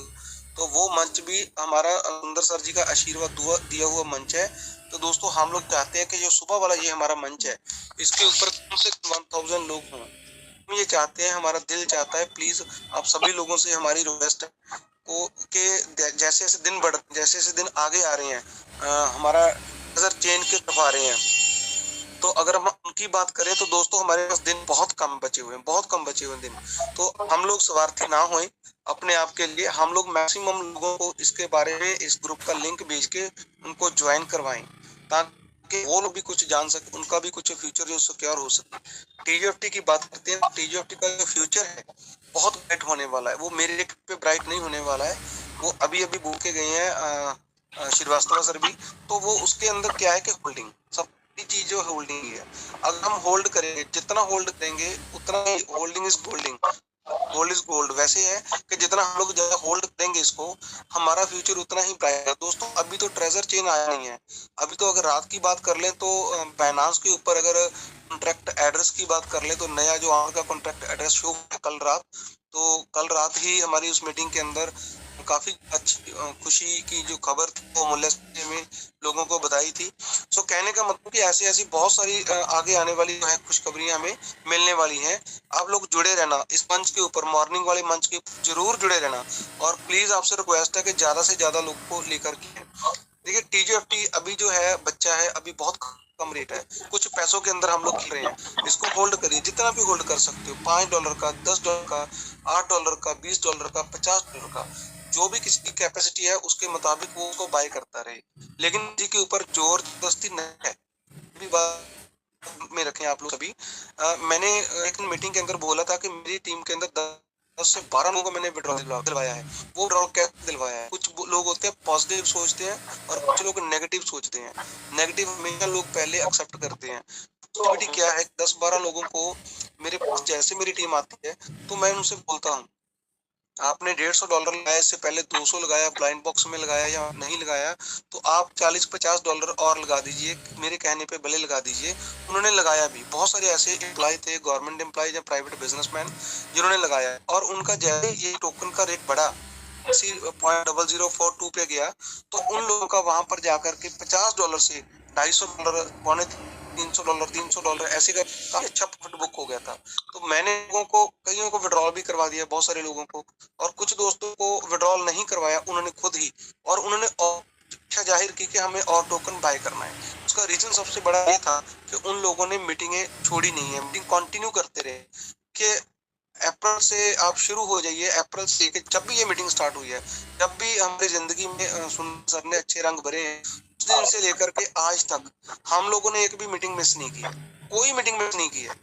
तो वो मंच भी हमारा सुंदर सर जी का आशीर्वाद दिया हुआ मंच है। तो दोस्तों हम लोग चाहते हैं कि जो सुबह वाला ये हमारा मंच है, इसके ऊपर कम से कम 1000 लोग हों। हम ये चाहते हैं, हमारा दिल चाहता है, प्लीज आप सभी लोगों से हमारी रिक्वेस्ट है को कि जैसे जैसे दिन आगे आ रहे हैं, हमारा नजर चेंज की तरफ आ रहे हैं, तो अगर हम उनकी बात करें तो दोस्तों हमारे पास दिन बहुत कम बचे हुए हैं दिन। तो हम लोग स्वार्थी ना होएं अपने आप के लिए, हम लोग मैक्सिमम लोगों को इसके बारे में इस ग्रुप का लिंक भेज के उनको ज्वाइन करवाएं, ताकि वो लोग भी कुछ जान सके, उनका भी कुछ फ्यूचर जो सिक्योर हो सके। TGFT की बात करते हैं, TGFT का जो फ्यूचर है बहुत ब्राइट होने वाला है, वो मेरे पे ब्राइट नहीं होने वाला है, वो अभी अभी बोल के गए हैं श्रीवास्तव सर भी। तो वो उसके अंदर क्या है कि होल्डिंग, सब चीज जो होल्डिंग ही है। अगर हम होल्ड करेंगे, जितना होल्ड करेंगे उतना ही holding is golding, gold is gold. वैसे है कि जितना हम लोग ज्यादा होल्ड करेंगे इसको, हमारा फ्यूचर उतना ही ब्राइट है। दोस्तों अभी तो ट्रेजर चेन आया नहीं है। अभी तो अगर रात की बात कर लें तो बाइनांस के ऊपर अगर कॉन्ट्रैक्ट एड्रेस की बात कर लें तो नया जो आज का कॉन्ट्रैक्ट एड्रेस शो कल रात, तो कल रात ही हमारी उस मीटिंग के अंदर काफी अच्छी खुशी की जो खबर थी वो मूल्य में लोगों को बताई थी। सो कहने का मतलब कि ऐसी ऐसी बहुत सारी आगे आने वाली जो है खुशखबरियां हमें मिलने वाली हैं। आप लोग जुड़े रहना इस मंच के ऊपर, मॉर्निंग वाले मंच के जरूर जुड़े रहना। और प्लीज आपसे रिक्वेस्ट है कि ज्यादा से ज्यादा लोग को लेकर के देखिए। TGFT अभी जो है बच्चा है, अभी बहुत कम रेट है, कुछ पैसों के अंदर हम लोग खेल रहे हैं। इसको होल्ड करिए, जितना भी होल्ड कर सकते हो, $5 का, $10 का, $8 का, $20 का, $50 का, जो भी किसी की कैपेसिटी है उसके मुताबिक वो उसको बाय करता रहे। लेकिन जी के ऊपर जोर जबरदस्ती नहीं है, भी बात में रखें आप लोग सभी। मैंने एक मीटिंग के अंदर बोला था कि मेरी टीम के अंदर 10 से 12 लोगों को मैंने विड्रॉल दिलवाया है। वो विड्रॉल कैसे दिलवाया है? कुछ लोग होते हैं पॉजिटिव सोचते हैं और कुछ लोग नेगेटिव सोचते हैं। नेगेटिव हमेशा लोग पहले एक्सेप्ट करते हैं। पॉजिटिविटी क्या है? 10-12 लोगों को मेरे पास जैसे मेरी टीम आती है तो मैं उनसे बोलता हूँ, आपने $150 लगाया, इससे पहले 200 लगाया, ब्लाइंड बॉक्स में लगाया या नहीं लगाया, तो आप $40-50 और लगा दीजिए, मेरे कहने पे भले लगा दीजिए। उन्होंने लगाया भी। बहुत सारे ऐसे एम्प्लॉय थे, गवर्नमेंट एम्प्लॉय या प्राइवेट बिजनेसमैन, जिन्होंने लगाया। और उनका जैसे ये टोकन का रेट बढ़ा, $0.0042 पे गया, तो उन लोगों का वहां पर जाकर के $50 से $250, $300, $300 ऐसे का काफी अच्छा प्रॉफिट बुक हो गया था। तो मैंने लोगों को, कईयों को विड्रॉल भी करवा दिया, बहुत सारे लोगों को, और कुछ दोस्तों को विड्रॉल नहीं करवाया उन्होंने खुद ही, और उन्होंने इच्छा जाहिर की कि हमें और टोकन बाय करना है। उसका रीजन सबसे बड़ा ये था कि उन लोगों ने मीटिंगें छोड़ी नहीं है, मीटिंग कंटिन्यू करते रहे। कि अप्रैल से आप शुरू हो जाइए, अप्रैल से जब भी ये मीटिंग स्टार्ट हुई है, जब भी हमारी जिंदगी में सुंदर सर ने अच्छे रंग भरे हैं, उस दिन से लेकर के आज तक हम लोगों ने एक भी मीटिंग मिस नहीं की है, कोई मीटिंग मिस नहीं की है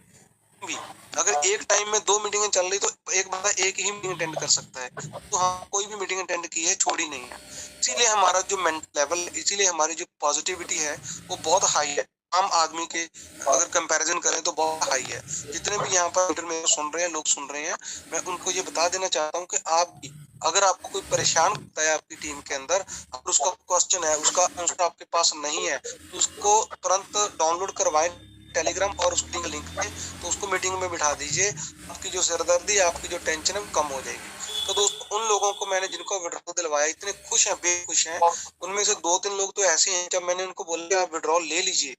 भी। अगर एक टाइम में 2 मीटिंगें चल रही तो एक बंदा एक ही मीटिंग अटेंड कर सकता है, तो हाँ कोई भी मीटिंग अटेंड की है, छोड़ी नहीं है। इसीलिए हमारा जो मेंटल लेवल, इसीलिए हमारी जो पॉजिटिविटी है वो बहुत हाई है। आम आदमी के अगर कंपैरिजन करें तो बहुत हाई है। जितने भी यहाँ पर में सुन रहे हैं, लोग सुन रहे हैं, मैं उनको ये बता देना चाहता हूँ कि आप भी, अगर आपको कोई परेशान करता है आपकी टीम के अंदर, अगर उसका क्वेश्चन है, उसका आंसर आपके पास नहीं है, तो उसको तुरंत डाउनलोड करवाएं टेलीग्राम और उसकी लिंक पे, तो उसको मीटिंग में बिठा दीजिए। आपकी जो सिरदर्दी, आपकी जो टेंशन है वो कम हो जाएगी। तो दोस्तों उन लोगों को मैंने जिनको विड्रॉल दिलवाया, इतने खुश हैं, बेखुश हैं। उनमें से 2-3 लोग तो ऐसे हैं, जब मैंने उनको बोला आप विड्रॉल ले लीजिए,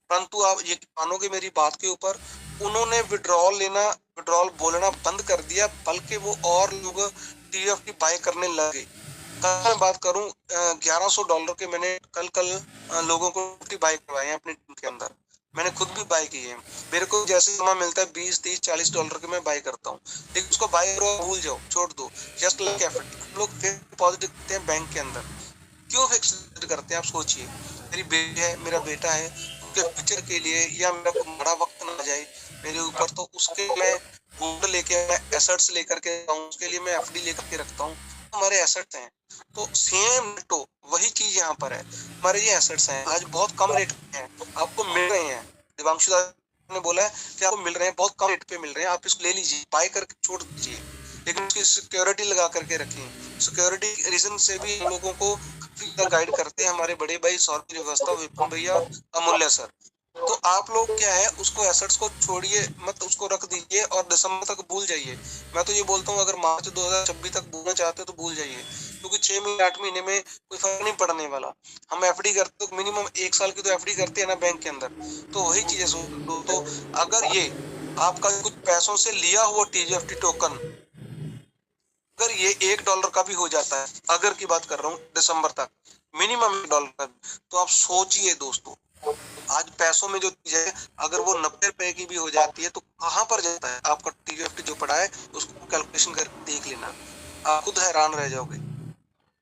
परंतु आप ये मानोगे मेरी बात के ऊपर, उन्होंने विड्रॉल बोलना बंद कर दिया, बल्कि वो और लोग TFT बाय करने लगे। कल मैं बात करूं, $1100 के मैंने कल लोगों को बाय करवाए हैं अपनी टीम के अंदर। मैंने खुद भी बाय किए हैं। मेरे को जैसे समय मिलता है $20, $30, $40 के मैं बाय करता हूँ, लेकिन उसको बाय करो, भूल जाओ, छोड़ दो। जस्ट लाइक एफर्ट, हम लोग फिर डिपॉजिट करते हैं बैंक के अंदर। क्यों फिक्स करते हैं आप सोचिए। मेरी बेटी है, मेरा बेटा है, उनके फ्यूचर के लिए, या मेरा कोई बड़ा वक्त ना जाए मेरे ऊपर, तो उसके मैं गोल्ड लेके, मैं एसेट्स लेकर के उसके लिए मैं FD लेकर के रखता हूँ। हमारे एसेट्स हैं, तो सेम तो वही चीज यहाँ पर है। हमारे ये एसेट्स हैं, आज बहुत कम रेट पे हैं, आपको मिल रहे हैं। दिवांशु ने बोला है कि आपको मिल रहे हैं, बहुत कम रेट पे मिल रहे हैं, आप इसको ले लीजिए, बाय करके छोड़ दीजिए, लेकिन उसकी सिक्योरिटी लगा करके रखें। सिक्योरिटी रीजन से भी हम लोगों को गाइड करते हैं हमारे बड़े भाई सौरभ श्रीवास्तव, विपिन भैया, अमूल्य सर। तो आप लोग क्या है, उसको एसेट्स को छोड़िए मत, उसको रख दीजिए और दिसंबर तक भूल जाइए। मैं तो ये बोलता हूँ, अगर मार्च 2026 तक भूलना चाहते हो तो भूल जाइए, क्योंकि 6 महीने 8 महीने में कोई फर्क नहीं पड़ने वाला। हम FD करते तो मिनिमम 1 साल की तो FD करते हैं ना बैंक के अंदर, तो वही चीजें सोचो। तो अगर ये आपका कुछ पैसों से लिया हुआ TGFT टोकन, अगर ये $1 का भी हो जाता है, अगर की बात कर रहा हूँ दिसंबर तक, मिनिमम $1 का, तो आप सोचिए दोस्तों, आज पैसों में जो चीज है, अगर वो 90 रुपए की भी हो जाती है तो कहाँ पर जाता है आपका TGFT जो पड़ा है, उसको कैलकुलेशन करके देख लेना, आप खुद हैरान रह जाओगे।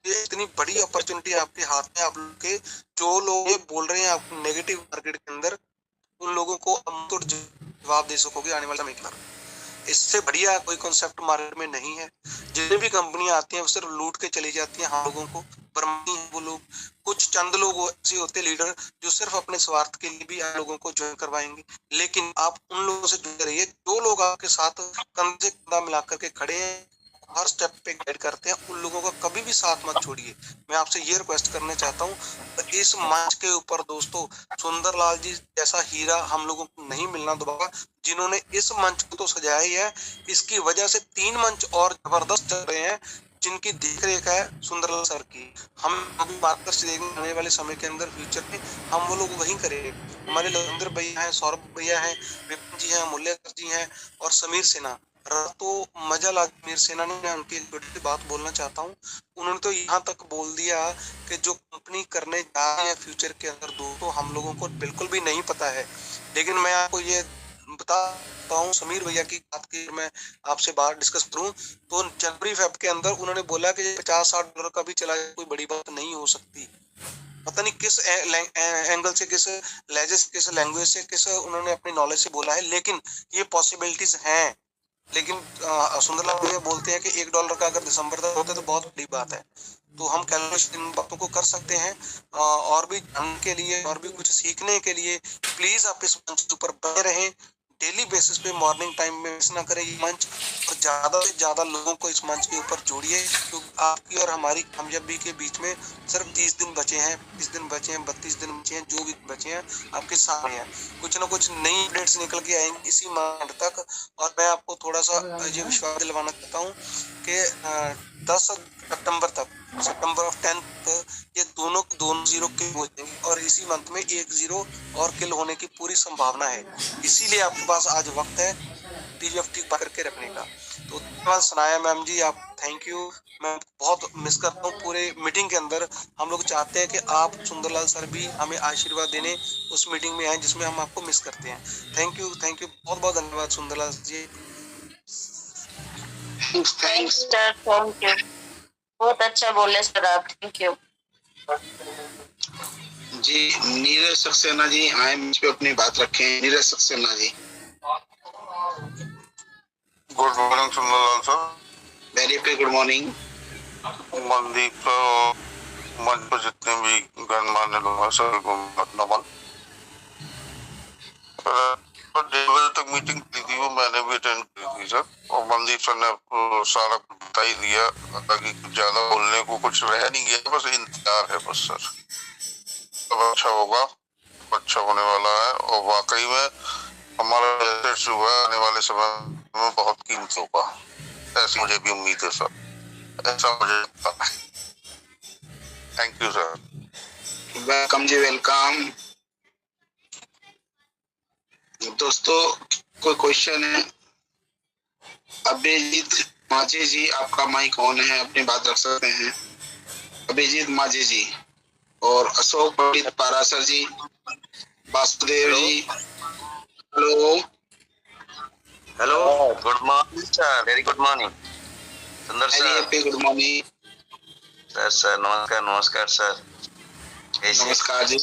ये इतनी बड़ी अपॉर्चुनिटी आपके हाथ में, आप लोग के, जो लोग ये बोल रहे हैं आपको नेगेटिव मार्केट के अंदर, उन लोगों को हम तो जवाब दे सकोगे आने वाला समय पर। इससे बढ़िया कोई कॉन्सेप्ट मार्केट में नहीं है। जितनी भी कंपनियां आती हैं वो सिर्फ लूट के चली जाती हैं हम लोगों को, बर्बादी है वो लोग। कुछ चंद लोग ऐसे होते लीडर जो सिर्फ अपने स्वार्थ के लिए भी आप लोगों को ज्वाइन करवाएंगे, लेकिन आप उन लोगों से जुड़े रहिए जो लोग आपके साथ कंधे से कंधा मिला करके खड़े हैं, हर स्टेप पे गाइड करते हैं, उन लोगों का कभी भी साथ मत छोड़िए। मैं आपसे ये रिक्वेस्ट करना चाहता हूँ। इस मंच के ऊपर दोस्तों सुंदरलाल जी जैसा हीरा हम लोगों को नहीं मिलना दोबारा, जिन्होंने इस मंच को तो सजाया ही है, इसकी वजह से 3 मंच और जबरदस्त चल रहे हैं जिनकी देखरेख है सुंदरलाल सर की। हम अभी मार्गदर्शन देंगे आने वाले समय के अंदर, फ्यूचर में हम वो लोग वही करेंगे। हमारे ललिंदर भैया हैं, सौरभ भैया हैं, विपिन जी हैं, मुल्लेकर जी हैं और समीर सिन्हा। तो मजा ला मीर सेना ने, मैं उनकी छोटी सी बात बोलना चाहता हूँ। उन्होंने तो यहाँ तक बोल दिया कि जो कंपनी करने जा रहे हैं फ्यूचर के अंदर दोस्तों हम लोगों को बिल्कुल भी नहीं पता है, लेकिन मैं आपको ये बताता हूँ। समीर भैया की बात की मैं आपसे बात डिस्कस करूँ तो जनवरी फेब के अंदर उन्होंने बोला कि $50-60 का भी चला जाए कोई बड़ी बात नहीं हो सकती। पता नहीं किस एंगल से, किस लहजे से, किस लैंग्वेज से, किस उन्होंने अपनी नॉलेज से बोला है, लेकिन ये पॉसिबिलिटीज हैं। लेकिन सुंदरलाल भैया बोलते हैं कि $1 का अगर दिसंबर तक होता है तो बहुत बड़ी बात है। तो हम कैलकुलेशन इन बातों को कर सकते हैं। और भी जानने के लिए और भी कुछ सीखने के लिए प्लीज आप इस मंच के ऊपर बने रहें। डेली बेसिस पे मॉर्निंग टाइम में मिस ना करें ये मंच, और ज्यादा से ज्यादा लोगों को इस मंच के ऊपर जोड़िए, क्योंकि आपकी और हमारी कामयाबी के बीच में सिर्फ 30 दिन बचे हैं, 20 दिन बचे हैं, 32 दिन बचे हैं, जो भी बचे हैं आपके सामने हैं। कुछ ना कुछ नई अपडेट्स निकल के आएंगी इसी मंथ तक। और मैं आपको थोड़ा सा ये विश्वास दिलवाना चाहता हूँ कि 10 सितंबर तक, सितंबर ऑफ 10 ये दोनों 0 किल हो जाएंगे, और इसी मंथ में 1 0 और किल होने की पूरी संभावना है। इसीलिए आपके पास आज वक्त है TGFT करके रखने का। तो धन्यवाद सनाया मैम जी, आप थैंक यू। मैं बहुत मिस करता हूँ पूरे मीटिंग के अंदर। हम लोग चाहते हैं कि आप सुंदरलाल सर भी हमें आशीर्वाद देने उस मीटिंग में आए जिसमें हम आपको मिस करते हैं। थैंक यू, बहुत बहुत धन्यवाद Sundarlal ji. Thanks sir, thank you, बहुत अच्छा बोले सर आप, थैंक यू जी। नीरज सक्सेना जी आए मंच पे अपनी बात रखें। Neeraj Saxena ji. Good morning Sundarlal sir. Very good morning. Mandeep मंच पर जितने भी गणमान्य लोग हैं सभी को नमन। 1:30 बजे तक मीटिंग की थी, वो मैंने भी अटेंड की थी सर, और मनदीप सर ने सारा बता ही दिया, ताकि ज्यादा बोलने को कुछ रह नहीं गया, बस इंतजार है बस सर। सब अच्छा होगा, अच्छा होने वाला है, और वाकई में हमारा एसेट्स हुआ आने वाले समय में बहुत कीमती होगा, ऐसी मुझे भी उम्मीद है सर, ऐसा मुझे लगता है। Thank you sir. वेलकम जी, वेलकम। दोस्तों कोई क्वेश्चन है? अभिजीत माझी जी, आपका माइक ऑन है, अपनी बात रख सकते हैं। अभिजीत माझी जी और Ashok Pandit Parashar ji, Vasudev ji. Hello hello, good morning sir, very good morning Sundar sir. Good morning sir नमस्कार, नमस्कार सर, कैसे? नमस्कार जी,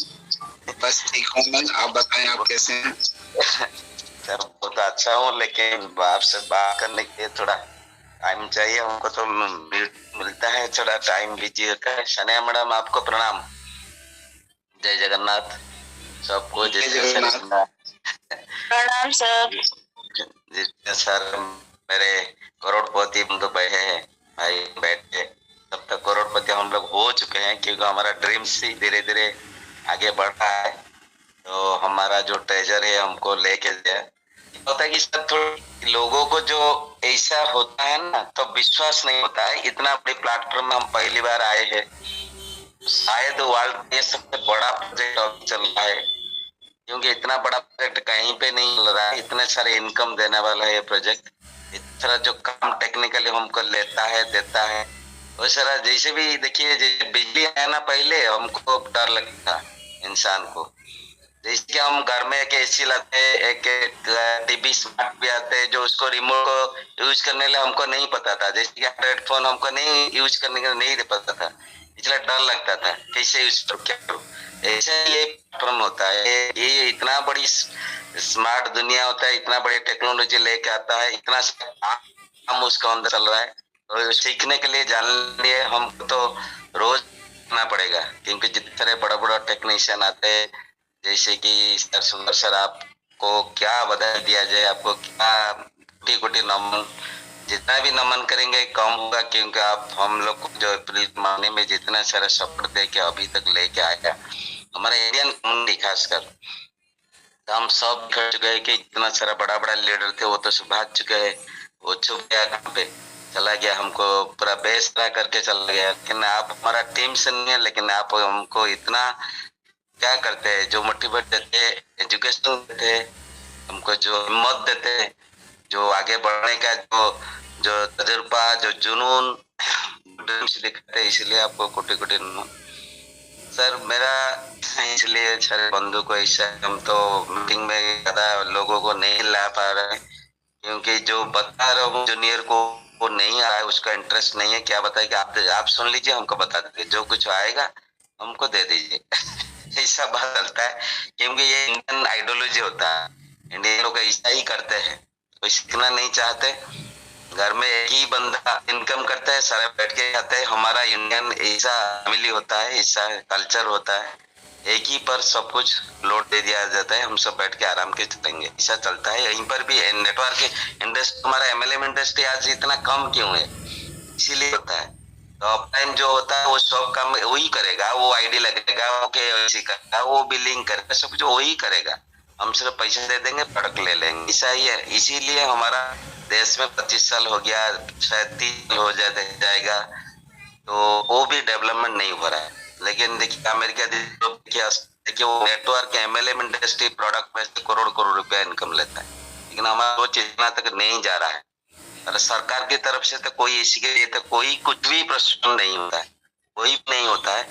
बस ठीक हूँ मैं, आप बताएं आप कैसे हैं? सर बहुत अच्छा हूँ, लेकिन आपसे बात करने के लिए थोड़ा टाइम चाहिए हमको, तो मिलता है थोड़ा टाइम, बिजी होता है। सनिया मैडम आपको प्रणाम, जय जगन्नाथ सबको। जय जगन्नाथ। प्रणाम सर। सर मेरे करोड़पति बंधु भाई बैठे, तब तक करोड़पति हम लोग हो चुके हैं, क्योंकि हमारा ड्रीम्स ही धीरे धीरे आगे बढ़ रहा है। तो हमारा जो ट्रेजर है हमको लेके जाए, होता है कि सर थोड़ी लोगों को जो ऐसा होता है ना, तो विश्वास नहीं होता है। इतना बड़े प्लेटफॉर्म में हम पहली बार आए हैं, शायद वर्ल्ड ये सबसे बड़ा प्रोजेक्ट चल रहा है, क्योंकि इतना बड़ा प्रोजेक्ट कहीं पे नहीं मिल रहा है। इतने सारे इनकम देने वाला है ये प्रोजेक्ट, इतना जो काम टेक्निकली हमको लेता है देता है। वो सारा जैसे भी देखिए, जैसे बिजली है ना, पहले हमको डर लगता इंसान को, जैसे कि हम घर में एक AC लाते, एक TV स्मार्ट भी आते हैं, जो उसको रिमोट को यूज करने के हमको नहीं पता था, जैसे कि हेडफोन हमको नहीं यूज करने का नहीं पता था, इसलिए डर लगता था कैसे यूज करो क्या करो। ऐसे ये प्रॉब्लम होता है, ये इतना बड़ी स्मार्ट दुनिया होता है, इतना बड़ी टेक्नोलॉजी लेके आता है, इतना काम उसका अंदर चल रहा है, तो सीखने के लिए जानने के लिए हमको तो रोज करना पड़ेगा, क्योंकि जितने सारे बड़ा बड़ा टेक्नीशियन आते हैं, जैसे कि सर सुंदर सर, आपको क्या बदल दिया जाए, आपको क्या कोटि कोटि नमन, जितना भी नमन करेंगे कम होगा, क्योंकि आप हम लोग को जो अप्रैल महीने में जितना सारा सपोर्ट दे के अभी तक लेके आया हमारा इंडियन कम्युनिटी खासकर, तो हम सब कर चुके हैं कि जितना सारा बड़ा बड़ा लीडर थे वो तो सब भाग चुके हैं, वो छुप गया कहाँ पे चला गया, हमको पूरा बेसरा करके चला गया। लेकिन आप हमारा टीम से नहीं है, लेकिन आप हमको इतना क्या करते हैं, जो मोटिवेट देते, एजुकेशन देते, हमको जो हिम्मत देते, जो आगे बढ़ने का जो तजुर्बा, जो जुनून दिखाते, इसलिए आपको कोटि कोटि सर। मेरा इसलिए सारे बंधु को ऐसा, हम तो मीटिंग में ज्यादा लोगों को नहीं ला पा रहे, क्योंकि जो बता रहा हूँ जूनियर को वो नहीं आ रहा है, उसका इंटरेस्ट नहीं है। क्या बताए कि आप सुन लीजिए, हमको बता दीजिए, जो कुछ आएगा हमको दे दीजिए। ऐसा बात चलता है, क्योंकि ये इंडियन आइडियोलॉजी होता है, इंडियन लोग ऐसा ही करते हैं, तो सीखना नहीं चाहते। घर में एक ही बंदा इनकम करता है, सारे बैठ के खाते हैं। हमारा इंडियन ऐसा फैमिली होता है, ऐसा कल्चर होता है, एक ही पर सब कुछ लोड दे दिया जाता है, हम सब बैठ के आराम के चलेंगे, ऐसा चलता है। यहीं पर भी नेटवर्क इंडस्ट्री, हमारा एमएलएम इंडस्ट्री आज इतना कम क्यों है, इसीलिए होता है। तो ऑफलाइन जो होता है वो सब काम वही करेगा, वो आईडी लगेगा, ओके करेगा, वो बिलिंग करेगा, सब कुछ वही करेगा, हम सिर्फ पैसे दे देंगे, प्रोडक्ट ले लेंगे, ऐसा ही है। इसीलिए हमारा देश में 25 साल हो गया, शायद 30 हो जाएगा, तो वो भी डेवलपमेंट नहीं हो रहा है। लेकिन देखिए अमेरिका देखिए वो नेटवर्क एमएलएम इंडस्ट्री प्रोडक्ट में से करोड़ करोड़ रुपया इनकम लेता है, लेकिन हमारा वो इतना तक नहीं जा रहा है। और सरकार की तरफ से तो कोई इसी के लिए तो कोई कुछ भी प्रश्न नहीं होता है, कोई भी नहीं होता है,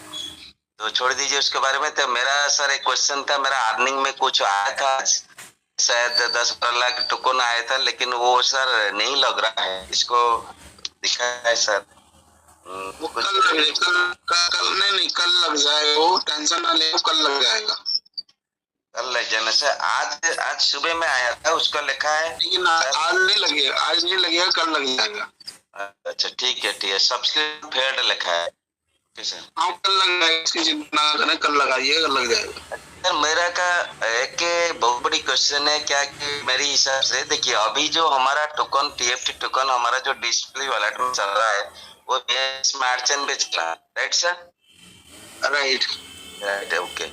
तो छोड़ दीजिए उसके बारे में। तो मेरा सर एक क्वेश्चन था, मेरा अर्निंग में कुछ आया था, शायद 10-12 लाख टोकन आया था, लेकिन वो सर नहीं लग रहा है, इसको दिखा है सर। वो कल नहीं कल लग जाएगा, वो टेंशन ना ले, कल लग जाएगा। कल लग जाने से आज सुबह में आया था, उसका लिखा है, लेकिन आज नहीं लगेगा, कल लग जाएगा। अच्छा ठीक है, सब्सक्रिप्शन फेल्ड लिखा है। हाँ कल लग जाएगा, इसकी चिंता ना करें, कल लगाइए, कल लग जाएगा। सर मेरा का एक बहुत बड़ी क्वेश्चन है क्या कि मेरी हिसाब से देखिए अभी जो हमारा टोकन TFT टोकन हमारा जो डिस्प्ले वॉलेट में चल रहा है वो स्मार्ट चेन पे चल रहा है, राइट सर? Right okay.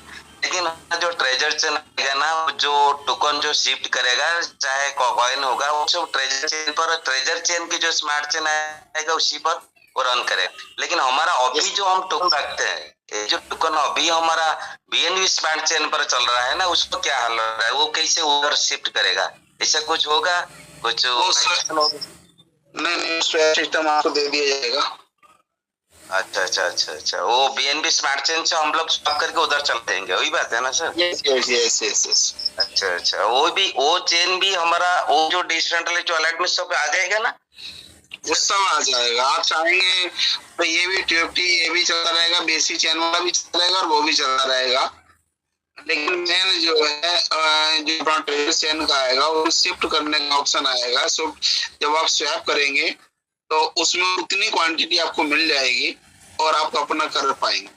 लेकिन जो ट्रेजर चेन आएगा ना, जो टोकन जो शिफ्ट करेगा चाहे कॉइन होगा, वो सब ट्रेजर चेन पर, ट्रेजर चेन की जो स्मार्ट चेन आएगा उसी पर वो रन करे। लेकिन हमारा अभी जो हम टोकन रखते हैं, जो टोकन अभी हमारा BNB स्मार्ट चेन पर चल रहा है ना, उसको क्या हाल हो रहा है, वो कैसे उधर शिफ्ट करेगा, ऐसा कुछ होगा? कुछ नहीं सिस्टम आपको दे दिया जाएगा। अच्छा, वो BNB स्मार्ट चेन से हम लोग स्वैप करके उधर चल देंगे, वही बात है ना सर? यस। अच्छा, वो चेन भी हमारा वो जो डिसेंट्रलाइज्ड वॉलेट में सब आ जाएगा ना? वो सब आ जाएगा। आप चाहेंगे तो ये भी TFT ये भी चलता रहेगा, बेसिक चैन वाला भी चलता रहेगा और वो भी चलता रहेगा। लेकिन मेन जो है जो ट्रेजर चैन का आएगा वो शिफ्ट करने का ऑप्शन आएगा। सो जब आप स्वैप करेंगे तो उसमें उतनी क्वांटिटी आपको मिल जाएगी और आप अपना कर पाएंगे।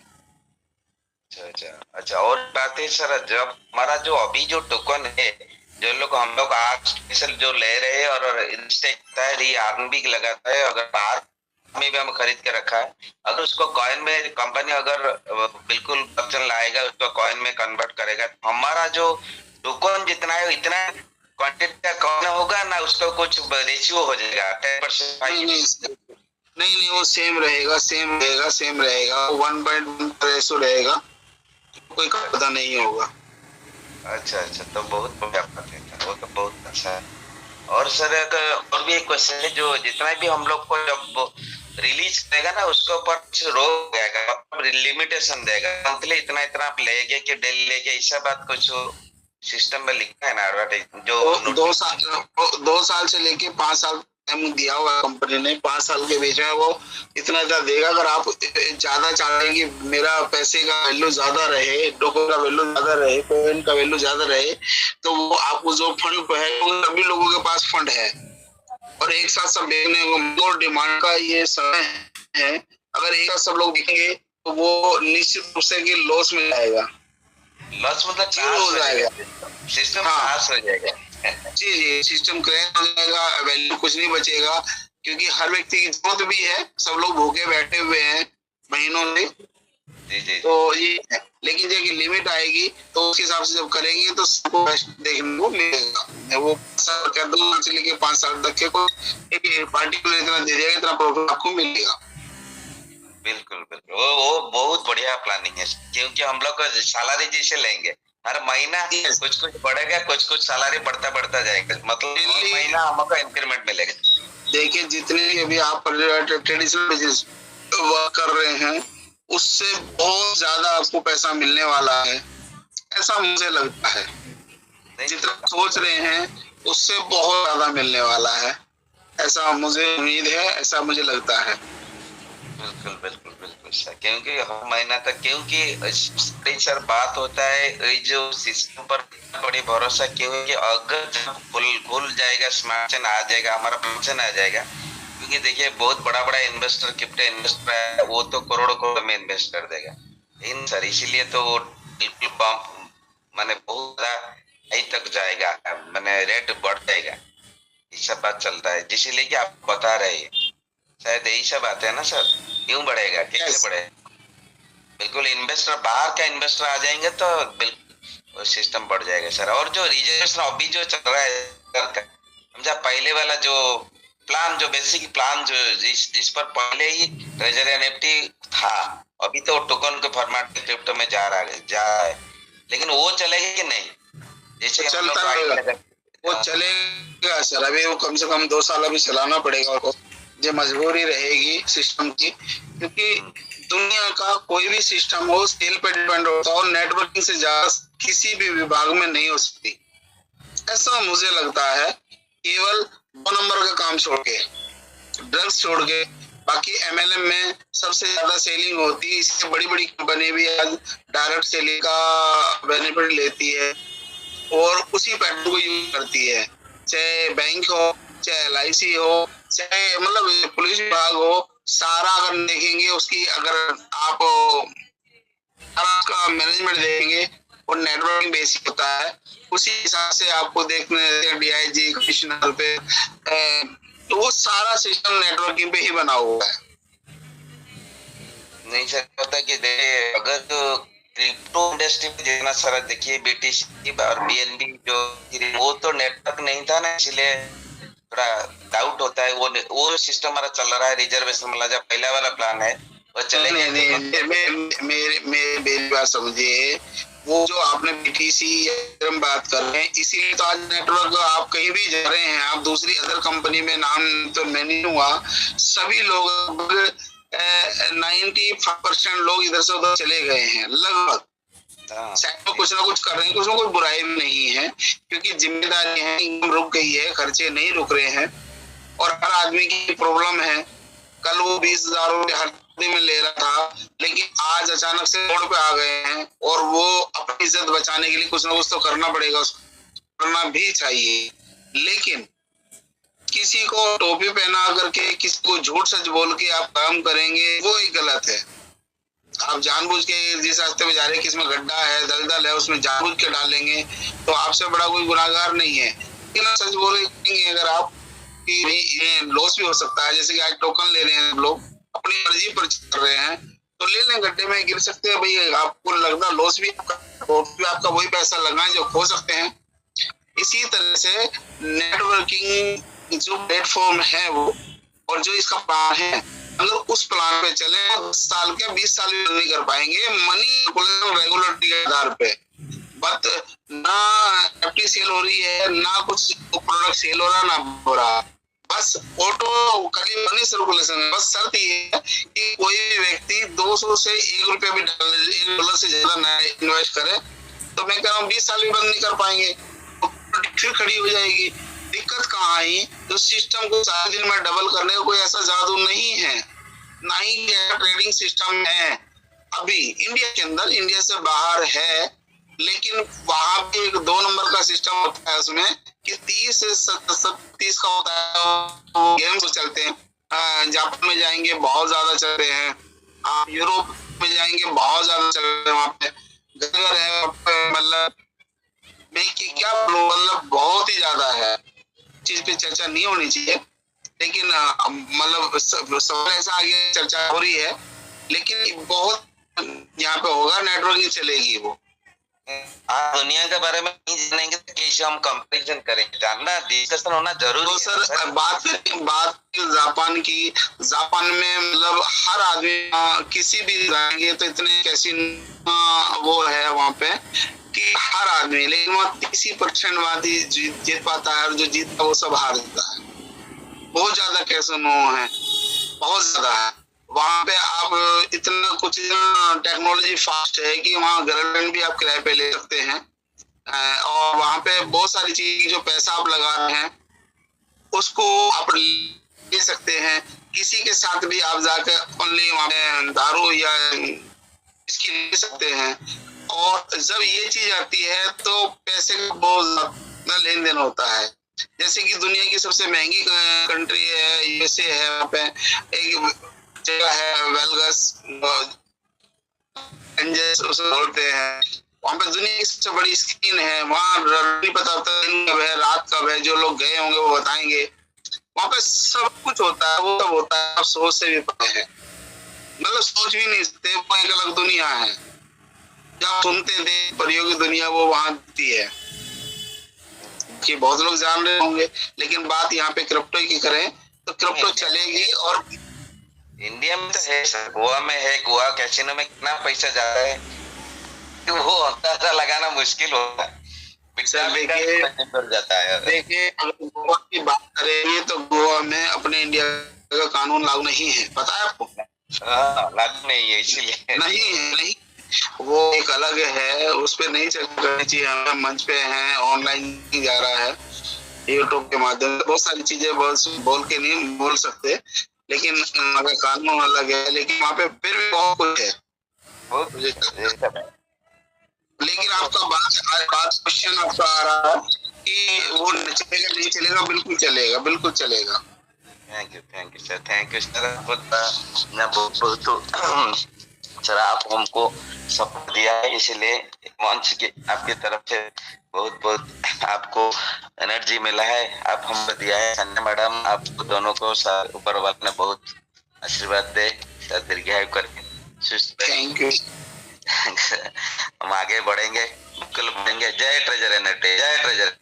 अच्छा। और बात है सर, जब हमारा जो अभी जो टोकन है, जो लोग हम लोग आज स्पेशल जो ले रहे हैं और आर्न भी लगाता है, अगर बाहर में भी हम खरीद के रखा है, अगर उसको कॉइन में कंपनी अगर बिल्कुल ऑप्शन लाएगा, उसको कॉइन में कन्वर्ट करेगा, तो हमारा जो टोकन जितना है इतना क्वांटिटी का कॉइन होगा ना, उसका कुछ रेशियो हो जाएगा 10%? नहीं वो सेम रहेगा 1:1 रेशियो रहेगा, कोई पता नहीं होगा। अच्छा, तो बहुत बढ़िया बात है, वो तो बहुत अच्छा है। और सर और भी एक क्वेश्चन है, जो जितना भी हम लोग को जब रिलीज करेगा ना, उसके ऊपर कुछ रोक देगा, लिमिटेशन देगा, मंथली इतना आप लेंगे कि डेली लेंगे, ऐसा बात कुछ सिस्टम में लिखा है ना एडवर्टाइज? जो 2 साल से लेके 5 साल टाइम दिया हुआ है कंपनी ने 5 साल के बीच में, वो इतना देगा। अगर आप ज्यादा चाहेंगे मेरा पैसे का वैल्यू ज्यादा रहे, टोकन का वैल्यू ज्यादा रहे, कॉइन का वैल्यू ज्यादा रहे, तो वो आपको जो फंड है वो सभी लोगों के पास फंड है और एक साथ सब देखने को और डिमांड का ये समय है। अगर एक साथ सब लोग देखेंगे तो वो निश्चित रूप से कि लॉस में जाएगा। लॉस मतलब जीरो हो जाएगा, सिस्टम क्रैश हो जाएगा। जी, सिस्टम क्रैश हो जाएगा, वैल्यू कुछ नहीं बचेगा, क्योंकि हर व्यक्ति की जरूरत भी है, सब लोग भूखे बैठे हुए हैं महीनों से। जी। तो ये, लेकिन जब लिमिट आएगी तो उसके हिसाब से जब करेंगे तो सबको बेस्ट देखने को मिलेगा। वो 2 साल से लेके 5 साल तक के को एक पार्टिकुलर इतना दे देगा, इतना प्रॉफिट आपको मिलेगा। बिल्कुल वो बहुत बढ़िया प्लानिंग है, क्योंकि हम लोग सैलरी जैसे लेंगे हर महीना कुछ बढ़ेगा, कुछ सैलरी बढ़ता जाएगा, मतलब हर महीना हमको इंक्रीमेंट मिलेगा। देखिए जितने अभी आप ट्रेडिशनल बिजनेस वर्क कर रहे हैं उससे बहुत ज्यादा आपको पैसा मिलने वाला है, ऐसा मुझे लगता है। जितना सोच रहे हैं उससे बहुत ज्यादा मिलने वाला है, ऐसा मुझे उम्मीद है, ऐसा मुझे लगता है। बिल्कुल सर, क्योंकि हर महीना तक, क्योंकि सर बात होता है ये जो सिस्टम पर बड़ी भरोसा, क्योंकि अगर जब खुल जाएगा, स्मार्ट चेन आ जाएगा, हमारा पेंशन आ जाएगा, क्योंकि देखिए बहुत बड़ा इन्वेस्टर, क्रिप्टो इन्वेस्टर है, वो तो करोड़ों में इन्वेस्ट कर देगा इन सर, इसीलिए तो वो बिल्कुल बम माने बहुत ज्यादा तक जाएगा, माने रेट बढ़ जाएगा, ये सब बात चलता है, जिसलिए कि आप बता रहे हैं शायद यही सब बात है ना सर, क्यों बढ़ेगा, कैसे बढ़ेगा। बिल्कुल इन्वेस्टर, बाहर का इन्वेस्टर आ जाएंगे तो बिल्कुल सिस्टम बढ़ जाएगा सर। और जो रिजर्वेशन अभी जो चल रहा है समझा, पहले वाला जो प्लान, जो बेसिक प्लान जो जिस पर पहले ही ट्रेजरी एनएफटी था, अभी तो टोकन के फॉर्मेट में क्रिप्टो में जा रहा है, लेकिन वो चलेगा कि नहीं, जैसे चलता रहेगा, वो चलेगा सर। अभी वो कम से कम 2 साल अभी चलाना पड़ेगा उसको, जो मजबूरी रहेगी सिस्टम की, क्योंकि दुनिया का कोई भी सिस्टम हो स्केल पे डिपेंड होता है और नेटवर्किंग से ज्यादा किसी भी विभाग में नहीं हो सकती, ऐसा मुझे लगता है। केवल 2 नंबर का काम छोड़ के, ड्रग्स छोड़ के, बाकी MLM में सबसे ज्यादा सेलिंग होती है। इससे बड़ी कंपनी भी आज डायरेक्ट सेलिंग का बेनिफिट लेती है और उसी पैटर्न को यूज करती है, चाहे बैंक हो, चाहे LIC हो, चाहे मतलब पुलिस विभाग हो, सारा अगर देखेंगे उसकी, अगर आप का मैनेजमेंट देखेंगे और नेटवर्किंग बेसिक होता है, उसी हिसाब से आपको देखने DIG कमिश्नर पे, तो वो सारा सिस्टम नेटवर्किंग पे ही बना हुआ है। नहीं सर, होता कि अगर तो क्रिप्टो इंडस्ट्री में जितना सारा देखिए BTC और BNB जो वो तो नेटवर्क नहीं था ना, इसलिए थोड़ा डाउट होता है। वो सिस्टम हमारा चल रहा है, रिजर्वेशन वाला जो पहला वाला प्लान है वो चलेगा। नहीं, मेरी बात समझिए, वो जो आपने BTC बात कर रहे हैं, इसीलिए तो आज नेटवर्क, आप कहीं भी जा रहे हैं, आप दूसरी अदर कंपनी में, नाम तो मैं नहीं लूंगा, सभी लोग 95% लोग इधर से उधर चले गए हैं लगभग, शायद कुछ ना कुछ कर रहे हैं, कुछ ना कुछ बुराई भी नहीं है, क्योंकि जिम्मेदारी है, इनकम रुक गई है, खर्चे नहीं रुक रहे हैं और हर आदमी की प्रॉब्लम है। कल वो 20,000 रुपये हर में ले रहा था, लेकिन आज अचानक से रोड पे आ गए हैं और वो अपनी इज्जत बचाने के लिए कुछ ना कुछ तो करना पड़ेगा, उसको करना भी चाहिए। लेकिन किसी को टोपी पहना करके, किसी को झूठ सच बोल के आप काम करेंगे, वो ही गलत है। आप जानबूझ के जिस रास्ते में जा रहे हैं, किसमें गड्ढा है, दलदल है, उसमें जानबूझ के डालेंगे तो आपसे बड़ा कोई गुनाहगार नहीं है। लेकिन सच बोलेंगे अगर आप, ये लॉस भी हो सकता है। जैसे कि आज टोकन ले रहे हैं लोग, अपनी मर्जी पर कर रहे हैं, तो ले लें, गड्ढे में गिर सकते हैं भाई, आपको लगता लॉस भी आपका वही पैसा लगाएं जो खो सकते हैं। इसी तरह से नेटवर्किंग जो प्लेटफॉर्म है वो, और जो इसका प्लान है, अगर उस प्लान पे चले 10 साल के 20 साल भी नहीं कर पाएंगे मनी रेगुलेटरी के आधार पे। बट ना एफटी सेल हो रही है, ना कुछ प्रोडक्ट सेल हो रहा, ना हो रहा, बस ऑटो खाली मनी सर्कुलेशन है। बस शर्त ये है कि कोई भी व्यक्ति 200 से 1 रुपया भी $1 से ज्यादा ना इन्वेस्ट करे, तो मैं कह रहा हूँ 20 साल भी बंद नहीं कर पाएंगे, फिर खड़ी हो जाएगी। दिक्कत कहाँ आई, तो सिस्टम को 4 दिन में डबल करने का कोई ऐसा जादू नहीं है, ना ही ट्रेडिंग सिस्टम है अभी इंडिया के अंदर, इंडिया से बाहर है, लेकिन वहां पे एक 2 नंबर का सिस्टम होता है उसमें कि 30 से 30 का होता है, गेम्स चलते हैं। जापान में जाएंगे बहुत ज्यादा चलते हैं, आप यूरोप में जाएंगे बहुत ज्यादा चलते हैं, वहाँ पे घर है, मतलब मैं क्या बोलूं, मतलब बहुत ही ज्यादा है, चीज पे चर्चा नहीं होनी चाहिए, लेकिन मतलब सवाल ऐसा आगे चर्चा हो रही है, लेकिन बहुत यहाँ पे होगा, नेटवर्किंग चलेगी वो। आप दुनिया के बारे में नहीं जानेंगे तो कैसे हम कंपैरिजन करेंगे, जानना डिस्कशन होना जरूरी तो सर बात जापान की, जापान में मतलब हर आदमी किसी भी जाएंगे तो इतने कैसीनो वो है वहाँ पे कि हर आदमी, लेकिन वहाँ 30% वादी जीत पाता है, और जो जीतता वो सब हार जाता है। बहुत ज्यादा कैसीनो है, बहुत ज्यादा है वहाँ पे। आप इतना कुछ टेक्नोलॉजी फास्ट है कि वहाँ गर्लफ्रेंड भी आप किराए पे ले सकते हैं, और वहाँ पे बहुत सारी चीज जो पैसा आप लगा रहे हैं उसको आप ले सकते हैं। किसी के साथ भी आप जाकर ओनली वहाँ पे दारू या इसकी ले सकते हैं, और जब ये चीज आती है तो पैसे का बहुत ज्यादा लेन देन होता है। जैसे कि दुनिया की सबसे महंगी कंट्री है यूएसए है, वहाँ पे एक जगह है वेलगस, उसे बोलते हैं, वहाँ पे दुनिया की सबसे बड़ी स्क्रीन है, वहाँ नहीं पता होता दिन कब है रात कब है, जो लोग गए होंगे वो बताएंगे। वहाँ पे सब कुछ होता है, वो सब होता है, आप सोच से भी पता है, मतलब सोच भी नहीं सकते, वो एक अलग दुनिया है। जब सुनते थे परियों की दुनिया वो वहाँ दिखती है कि बहुत लोग जान रहे होंगे, लेकिन बात यहाँ पे क्रिप्टो की करें तो क्रिप्टो चलेगी। और इंडिया में तो है सर, गोवा में है, गोवा कैसीनो में कितना पैसा जा रहा है तो वो अंदाजा लगाना मुश्किल होता है। देखिए अगर गोवा की बात करेंगे तो गोवा में अपने इंडिया का कानून लागू नहीं है, पता है आपको? लागू नहीं है, इसीलिए नहीं है, नहीं, वो एक अलग है, उस पे नहीं चलनी चाहिए। हमें मंच पे है, ऑनलाइन जा रहा है यूट्यूब के माध्यम से, बहुत सारी चीजें बोल के नहीं बोल सकते, लेकिन अगर कानून अलग है, लेकिन वहाँ पे फिर भी बहुत कुछ है। लेकिन आपका बात क्वेश्चन आपका आ रहा है कि वो चलेगा नहीं चलेगा, बिल्कुल चलेगा, बिल्कुल चलेगा। Thank you sir, thank you sir. बहुत सर आप हमको सपोर्ट दिया है, इसलिए मंच की आपकी तरफ से बहुत बहुत आपको एनर्जी मिला है, आप हमको दिया है। संजय मैडम आपको दोनों को सर ऊपर वाले ने बहुत आशीर्वाद दे, सर दीर्घायु करके। Thank you. हम आगे बढ़ेंगे, बिल्कुल बढ़ेंगे। जय ट्रेजर एनर्जी, जय ट्रेजर,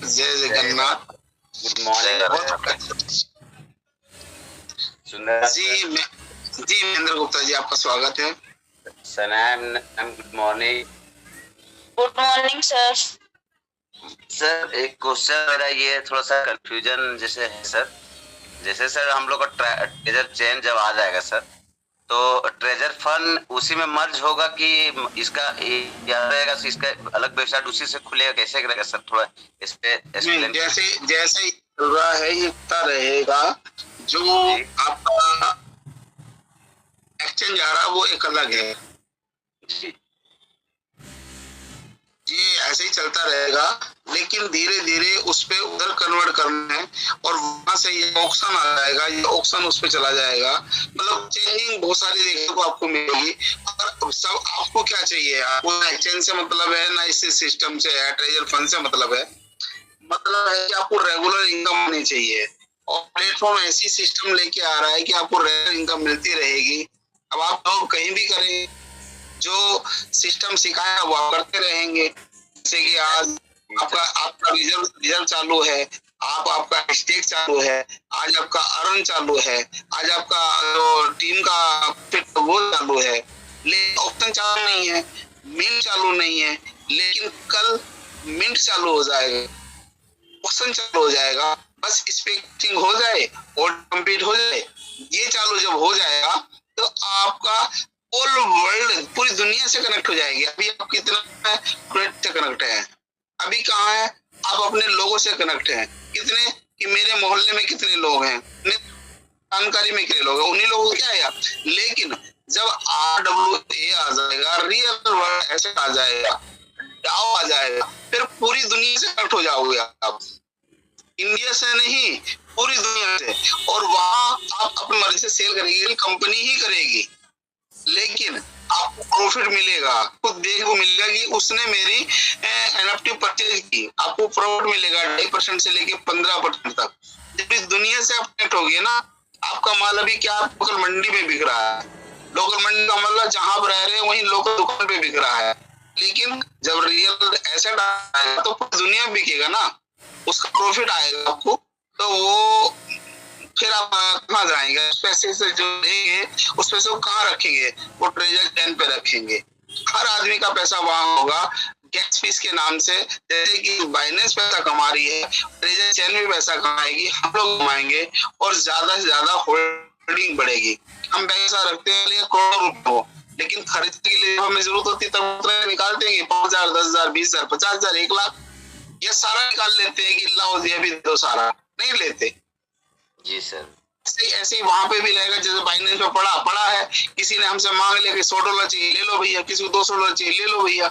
जय जगन्नाथ। गुड मॉर्निंग जी महेंद्र गुप्ता जी, आपका स्वागत है। सनाम, good morning. Good morning sir. Sir एक क्वेश्चन मेरा ये थोड़ा सा कंफ्यूजन जैसे है सर, जैसे सर हम लोग का ट्रेजर चेन जब आ जाएगा सर, तो ट्रेजर फंड उसी में मर्ज होगा कि इसका याद रहेगा, इसका अलग वेबसाइट उसी से खुलेगा, कैसे रहेगा सर? थोड़ा इस पे एक्सप्लेन। जैसे चल रहा है ये रहेगा, जो आपका एक्सचेंज आ रहा है वो एक अलग है जी, ये ऐसे ही चलता रहेगा, लेकिन धीरे धीरे उस पे उधर कन्वर्ट करना है, और वहां से ये ऑक्शन आ जाएगा, ये ऑक्शन उस पे चला जाएगा। मतलब चेंजिंग बहुत सारी देखने को आपको मिलेगी। और सब आपको क्या चाहिए, आपको एक्सचेंज से मतलब है ना, इस सिस्टम से है, ट्रेजर फंड से मतलब है कि आपको रेगुलर इनकम होनी चाहिए, और प्लेटफॉर्म ऐसी सिस्टम लेके आ रहा है कि आपको रेगुलर इनकम मिलती रहेगी। अब आप लोग कहीं भी करें, जो सिस्टम सिखाया वो आप करते रहेंगे। जैसे कि आज आपका रिजर्व चालू है, आपका स्टेक चालू है, आज आपका अर्न चालू है, आज आपका जो टीम का फिट वो चालू है, लेकिन ऑप्शन चालू नहीं है, मिंट चालू नहीं है। लेकिन कल मिंट चालू हो जाएगा, ऑप्शन चालू हो जाएगा, बस स्पेक्टिंग हो जाए और कंप्लीट हो जाए। ये चालू जब हो जाएगा तो आपका ऑल वर्ल्ड, पूरी दुनिया से कनेक्ट हो जाएगी। अभी आप कितना से कनेक्ट है, अभी कहाँ है, आप अपने लोगों से कनेक्ट हैं, कितने कि मेरे मोहल्ले में कितने लोग हैं, जानकारी में कितने लोग हैं, उन्हीं लोगों को क्या है यार। लेकिन जब RWA आ जाएगा, रियल वर्ल्ड एसेट आ जाएगा, डाओ आ जाएगा, फिर पूरी दुनिया से कनेक्ट हो जाओगे आप, इंडिया से नहीं पूरी दुनिया से, और वहां आप अपनी मर्जी से सेल करेंगे, कंपनी ही करेगी, लेकिन आपको प्रॉफिट मिलेगा, खुद देखने को मिलेगा कि उसने मेरी NFT परचेज की, आपको प्रॉफिट मिलेगा 2.5% से लेके 15% तक। जब इस दुनिया से आप कनेक्ट हो गए ना, आपका माल अभी क्या लोकल मंडी में बिक रहा है, लोकल मंडी का मतलब जहां आप रह रहे हैं वहीं लोकल दुकान पे बिक रहा है, लेकिन जब रियल एसेट आएगा तो पूरी दुनिया बिकेगा ना, उसका प्रॉफिट आएगा आपको, तो वो फिर आप कहाँ जाएंगे, उस पैसे से जो देंगे उस पैसे को कहाँ रखेंगे, वो ट्रेजर चेन पे रखेंगे। हर आदमी का पैसा वहां होगा गैस फीस के नाम से, जैसे कि बाइनेंस पैसा कमा रही है, ट्रेजर चेन भी पैसा कमाएगी, हम लोग कमाएंगे, और ज्यादा से ज्यादा होल्डिंग बढ़ेगी। हम पैसा रखते हैं करोड़ों रुपए हो, लेकिन खर्च के लिए हमें जरूरत होती है तब निकाल देंगे 5,000, 10,000, 20,000, 50,000, 1 लाख, ये सारा निकाल लेते हैं कि लाओ ये भी दो, सारा नहीं लेते। जी सर। ऐसे ही वहां पे भी रहेगा, जैसे बाइनेंस में पड़ा है, किसी ने हमसे मांग लिया कि $100 चाहिए, ले लो भैया, किसी को $200 चाहिए, ले लो भैया,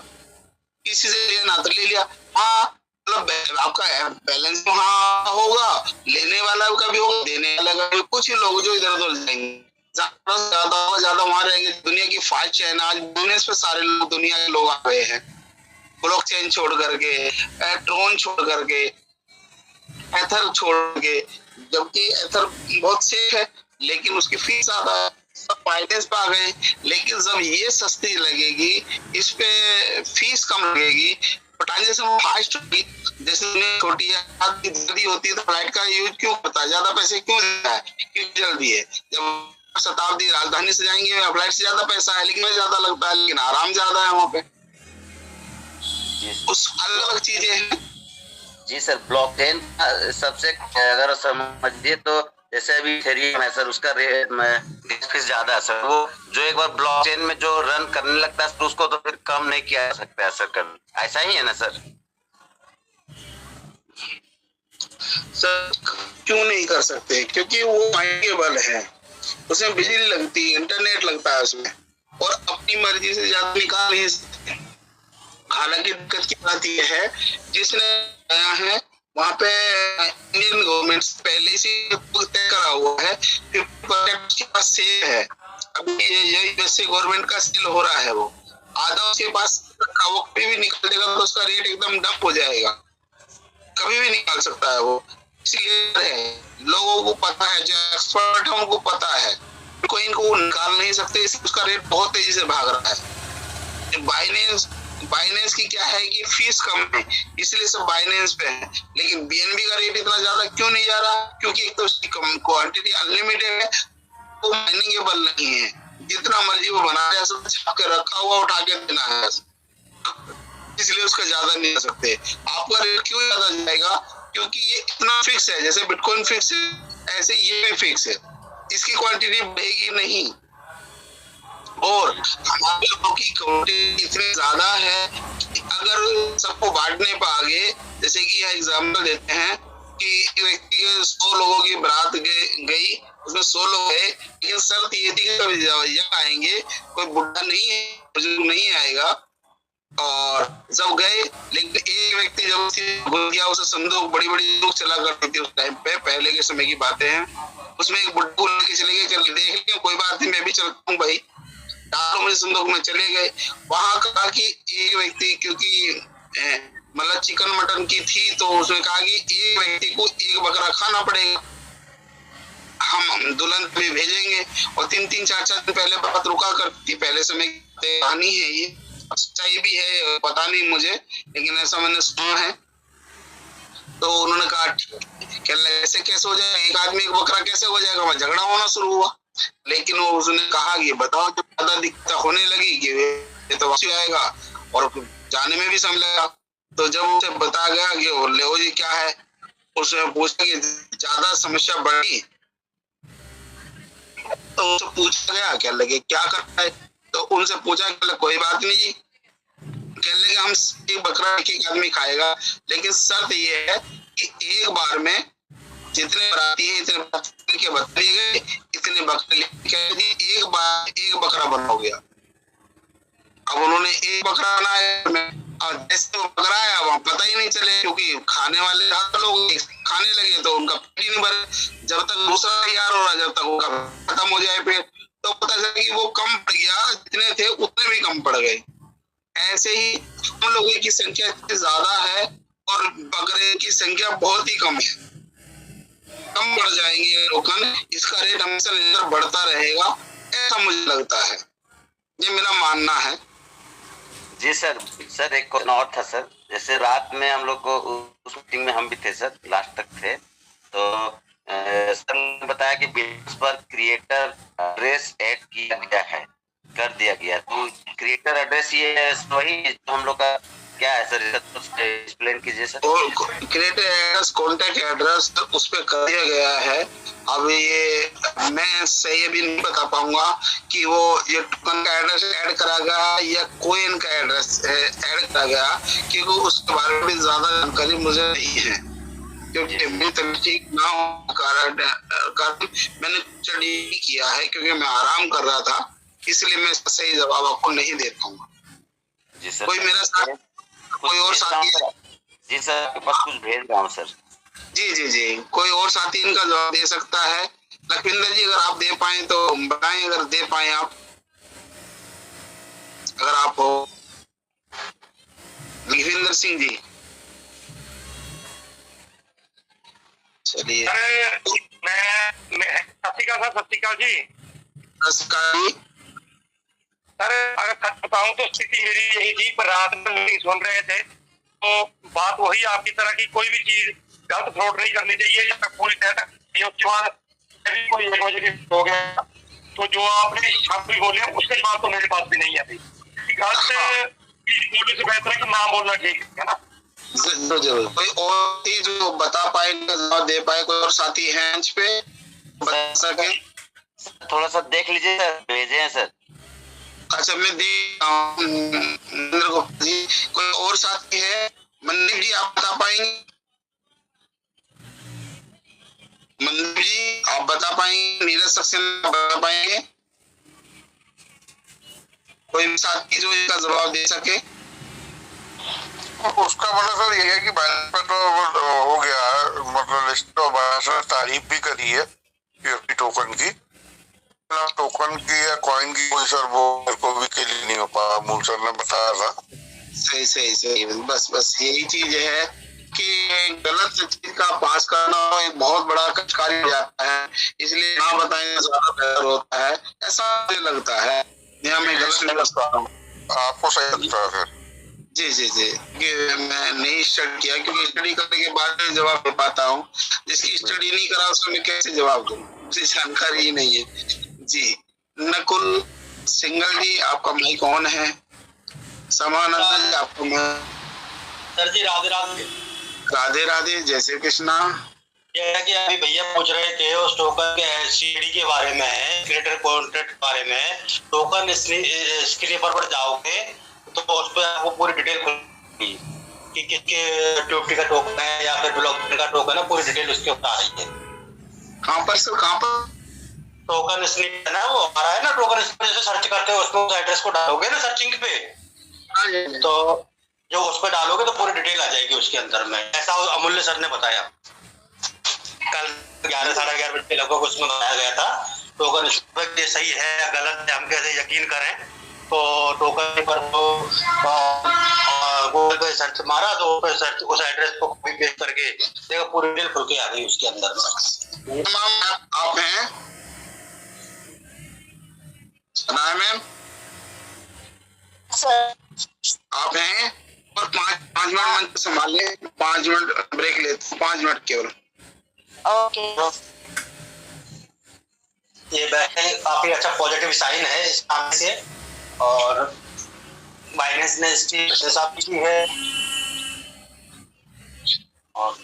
किसी से लेना तो ले लिया। हाँ, मतलब आपका बैलेंस वहाँ होगा, लेने वाला का भी होगा, देने वाला का भी। कुछ ही लोग जो इधर उधर जाएंगे, ज्यादा वहां रहेंगे। दुनिया की 5 चेन आज बिजनेस पे सारे लोग, दुनिया के लोग आ गए हैं, ब्लॉकचेन छोड़ करके, ट्रोन छोड़ करके, एथर छोड़ के, जबकि एथर बहुत सेफ है लेकिन उसकी फीस ज्यादा है, सब बाइनेंस पे आ गए। लेकिन जब ये सस्ती लगेगी, इस पे फीस कम लगेगी, ट्रांजेक्शन फास्ट होगी, जैसे छोटी है जल्दी होती है, तो फ्लाइट का यूज क्यों करता है, ज्यादा पैसे क्यों देता है, क्योंकि जल्दी है। जब शताब्दी राजधानी से जाएंगे फ्लाइट से ज्यादा पैसा है, लेकिन ज्यादा लगता है, लेकिन आराम ज्यादा है वहाँ पे, उस अलग अलग चीजें हैं। जी सर, ब्लॉकचेन सबसे अगर समझिए तो जैसे अभी इथेरियम है सर, उसका गैस फीस ज्यादा है सर, वो जो एक बार ब्लॉकचेन में जो रन करने लगता है तो उसको तो फिर कम नहीं किया जा सकता है सर, ऐसा ही है ना सर? सर क्यों नहीं कर सकते, क्योंकि वो माइनेबल है, उसमें बिजली लगती है, इंटरनेट लगता है उसमें, और अपनी मर्जी से ज्यादा निकाल नहीं सकते। हालांकि दिक्कत की बात यह है, जिसने आया है वहाँ पे इंडियन गवर्नमेंट पहले से तय करा हुआ है, 50% उसके पास सेल है। अभी ये वैसे गवर्नमेंट का सेल हो रहा है, वो आधा उसके पास रखा, वो कभी भी निकाल देगा तो उसका रेट एकदम डंप हो जाएगा, कभी भी निकाल सकता है वो। इसलिए लोगों को पता है, जो एक्सपर्ट है उनको पता है, कोई इनको निकाल नहीं सकते, इसलिए उसका रेट बहुत तेजी से भाग रहा है। बाइनेंस की क्या है कि फीस कम है, इसलिए सब बाइनेंस पे है। लेकिन BNB का रेट इतना ज्यादा क्यों नहीं जा रहा, क्योंकि एक तो उसकी क्वांटिटी अनलिमिटेड है, वो माइनिंगेबल नहीं है, जितना मर्जी वो बना रहे, सब छाप के रखा हुआ उठा के देना है, इसलिए उसका ज्यादा नहीं कर सकते। आपका रेट क्यों ज्यादा जाएगा, क्योंकि ये इतना फिक्स है, जैसे बिटकॉइन फिक्स है ऐसे ये भी फिक्स है, इसकी क्वांटिटी बढ़ेगी नहीं। और हमारे लोगों की क्वांटिटी इतनी ज्यादा है कि अगर सबको बांटने पर आगे, जैसे कि एग्जाम्पल देते हैं कि एक व्यक्ति के 100 लोगों की बारात गई, उसमें 100 लोग गए, लेकिन शर्त ये थी कि यहाँ आएंगे, कोई बुढ़ा नहीं है, बुजुर्ग नहीं आएगा। और जब गए, लेकिन एक व्यक्ति जब घुस गया, उसे संदूक, बड़ी बड़ी लोग चला करती थी उस टाइम पे, पहले के समय की बातें हैं, उसमें एक बुढ़ा को लेके चले गए, चल देख लिया कोई बात नहीं, मैं भी चलता हूँ भाई, डालो मुझे संदूक में, चले गए। वहां कहा कि एक व्यक्ति, क्योंकि मतलब चिकन मटन की थी, तो उसने कहा कि एक व्यक्ति को एक बकरा खाना पड़ेगा, हम दुल्हन भी भेजेंगे। और 3-3, 4-4 दिन पहले बात रुका करती, पहले समय की कहानी है ये, सच्चाई भी है पता नहीं मुझे, लेकिन ऐसा मैंने सुना है। तो उन्होंने कहा ऐसे कैसे हो जाएगा, एक आदमी एक बकरा कैसे हो जाएगा, वहां झगड़ा होना शुरू हुआ। लेकिन वो उसने कहा कि बताओ, जब ज्यादा दिक्कत होने लगी कि ये तो वापसी आएगा और जाने में भी समय लगा, तो जब उसे बताया गया कि ले जी क्या है, उसने पूछा कि ज्यादा समस्या बढ़ी, तो उससे पूछा गया क्या लगे क्या करना है, तो उनसे पूछा कोई बात नहीं जी, कह लेंगे हम एक बकरा एक आदमी खाएगा, लेकिन शर्त ये है कि एक बार में जितने बराती हैं इतने बकरे के बदले गए, इतने बकरे लेके दिए, एक बार एक बकरा बना हो गया। अब उन्होंने एक बकरा बनाया, और जैसे वो बकरा आया वहाँ पता ही नहीं चले, क्योंकि खाने वाले ज्यादा लोग खाने लगे तो उनका पेट ही नहीं भरे। जब तक दूसरा तैयार हो रहा, जब तक उनका खत्म हो जाए पेट, तो पता चला कि वो कम पड़ गया, जितने थे उतने भी कम पड़ गए। ऐसे ही हम लोगों की संख्या इतनी ज्यादा है और बकरे की संख्या बहुत ही कम है, कम बढ़ जाएंगे टोकन, इसका रेट हमेशा निरंतर बढ़ता रहेगा, ऐसा मुझे लगता है, ये मेरा मानना है। जी सर। सर एक क्वेश्चन और था सर, जैसे रात में हम लोग को उस मीटिंग में हम भी थे सर, लास्ट तक थे, तो सर ने बताया कि बिल्स पर क्रिएटर एड्रेस ऐड किया गया है, कर दिया गया। तो क्रिएटर एड्रेस ये वही हम लोग का क्या है सर, एक्सप्लेन कीजिए sir. Creator address, contact address उस पर कर दिया गया है। अब ये मैं सही भी नहीं बता पाऊंगा कि वो ये टोकन का एड्रेस ऐड करा गया या कोइन का एड्रेस ऐड करा गया, क्योंकि उसके बारे में ज्यादा जानकारी मुझे नहीं है, क्योंकि मेरी तबीयत ठीक ना हो कारण मैंने स्टडी किया है, क्योंकि मैं आराम कर रहा था, इसलिए मैं इसका सही जवाब आपको नहीं दे पाऊंगा। जी सर। कोई मेरा साथ कोई और साथी? जी सर, आपके पास कुछ भेज रहा हूँ सर। जी जी जी, कोई और साथी इनका जवाब दे सकता है? लखविंदर जी, अगर आप दे पाए तो बताएं, अगर दे पाए आप, अगर आप हो। लखविंदर सिंह जी, चलिए। मैं सत श्रीकाल जी। सर अगर सच बताऊं तो स्थिति मेरी यही थी, पर रात में नहीं सुन रहे थे, तो बात वही आपकी तरह की कोई भी चीज गलत फ्रॉड नहीं करनी चाहिए जब तक पूरी तरह तक। उसके बाद कोई 1 बजे के हो गया, तो जो आपने शब्द भी बोले उसके बाद तो मेरे पास भी नहीं है अभी। गलत बोलने से बेहतर है कि ना बोलना ठीक है ना। जरूर कोई और चीज जो बता पाए, जवाब दे पाए, कोई और साथी हैं मंच पे बता सके? थोड़ा सा देख लीजिए सर, भेजे हैं सर। अच्छा, मैं गुप्ता जी, कोई और साथी है? मनदीप जी, आप बता पाएंगे? मनदीप जी, आप बता पाएंगे? नीरज सक्सेना बता पाएंगे? कोई भी साथी जो इसका जवाब दे सके? उसका मतलब सर ये है कि बैलेंस पे तो हो गया है, मतलब लिस्ट तो बायस तारीफ भी करी है यूएफटी टोकन की, टोकन की या कॉइन की कोई सर वो मेरे को भी क्लियर नहीं हो पाया, मूल सर ने बताया था। सही सही सही, बस यही चीज है कि गलत चीज का पास करना एक बहुत बड़ा कार्य हो जाता है, इसलिए ना बताएं ज्यादा बेहतर होता है, ऐसा मुझे लगता है। यहाँ मैं गलत नहीं लगता हूँ, आपको सही लगता है फिर? जी जी जी, कि मैं नहीं स्टडी किया, क्योंकि स्टडी करने के बाद में जवाब दे पाता हूँ, जिसकी स्टडी नहीं करा उसको मैं कैसे जवाब दूँ, मुझे जानकारी ही नहीं है। जी, नकुल सिंगल जी, आपका माइक ऑन है। समानंद जी, आपका सर जी राधे राधे। राधे राधे, जय श्री कृष्णा। ये है कि अभी भैया पूछ रहे थे उस टोकन के सीडी के बारे में है, क्रिएटर कॉन्ट्रैक्ट के बारे में। टोकन स्क्रीन पर जाओगे तो उस पर आपको पूरी डिटेल खुलेगी कि किसके ट्यूटी का टोकन है या फिर ब्लॉकचेन का टोकन है, पूरी डिटेल उसके ऊपर आ रही है। कहाँ पर सर, कहाँ पर? टोकन स्क्रीन है ना, वो आ रहा है ना, टोकन स्क्रीन जैसे सर्च करते हो उसमें उस एड्रेस को डालोगे ना सर्चिंग पे, तो जो उस पर डालोगे तो पूरी डिटेल आ जाएगी उसके अंदर में। ऐसा अमूल्य सर ने बताया कल 11 साढ़े 11 बजे के लगभग उसमें बताया गया था। टोकन ये सही है या गलत है हम कैसे यकीन करें, तो टोकन पर गूगल पे सर्च मारा तो सर्च उस एड्रेस को कॉपी पेस्ट करके देखो पूरी डिटेल खुल के आ गई उसके अंदर में। आप हैं मैम? आप हैं? और 5 मिनट मंच संभाले, 5 मिनट ब्रेक लेते, 5 मिनट केवल। ओके। ये बैठने काफी अच्छा पॉजिटिव साइन है इस काम से, और बाइनेंस ने इसकी हिसाब की है, और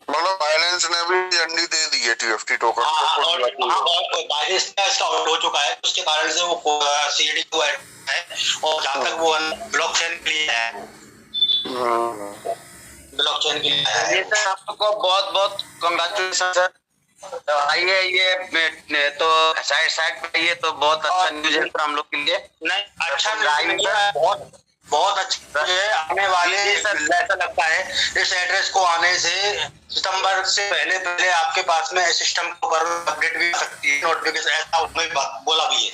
मतलब बाइनेंस ने भी झंडी दे दी है टीएफटी टोकन को। और बाइनेंस का इसका आउट हो चुका है, उसके कारण से वो सीडी को है, और जहाँ तक वो ब्लॉकचेन के लिए है, ब्लॉकचेन के लिए है। ये सर आपको बहुत बहुत कांग्रेचुलेशन सर। तो आइए ये तो साइड पे ये तो बहुत अच्छा न्यूज है हम लोग के लिए। नहीं, अच्छा न्यूज है, बहुत बहुत अच्छा है। आने वाले ऐसा लगता है इस एड्रेस को आने से सितंबर से पहले पहले आपके पास में सिस्टम पर अपडेट भी हो सकती है, नोटिफिकेशन, ऐसा उसमें बोला भी है,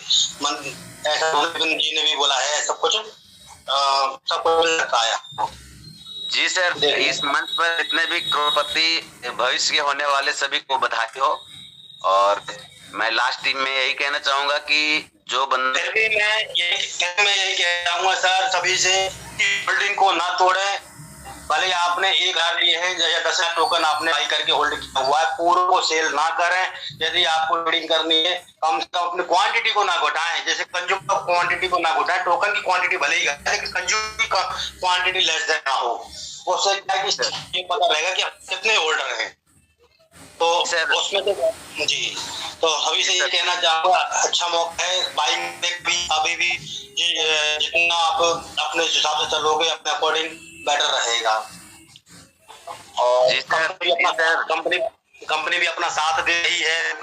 ऐसा जी ने भी बोला है, सब कुछ सब कुछ बताया। जी सर, इस मंच पर जितने भी करोड़पति भविष्य के होने वाले सभी को बधाई हो। और मैं लास्ट में यही कहना चाहूंगा कि जो बंदे मैं यही कहना चाहूंगा सर सभी से कि होल्डिंग को ना तोड़े। भले आपने 1,000 लिए हैं या 10,000 टोकन आपने बाई करके होल्ड किया हुआ है, पूरे को सेल ना करें। यदि आपको होल्डिंग करनी है कम से कम अपनी क्वांटिटी को ना घटाएं, जैसे कंज्यूम क्वांटिटी को ना घटाएं, टोकन की क्वांटिटी भले ही घटाएं लेकिन कंज्यूम की क्वांटिटी लेस देन ना हो। उससे क्या है कि ये पता रहेगा कि आप कितने होल्डर हैं, तो उसमें तो जी तो अभी से ये कहना चाहूंगा अच्छा मौका है बाइंग भी। अभी भी जितना आप अपने हिसाब से चलोगे अपने अकॉर्डिंग बेटर रहेगा। और कंपनी भी अपना साथ दे रही है।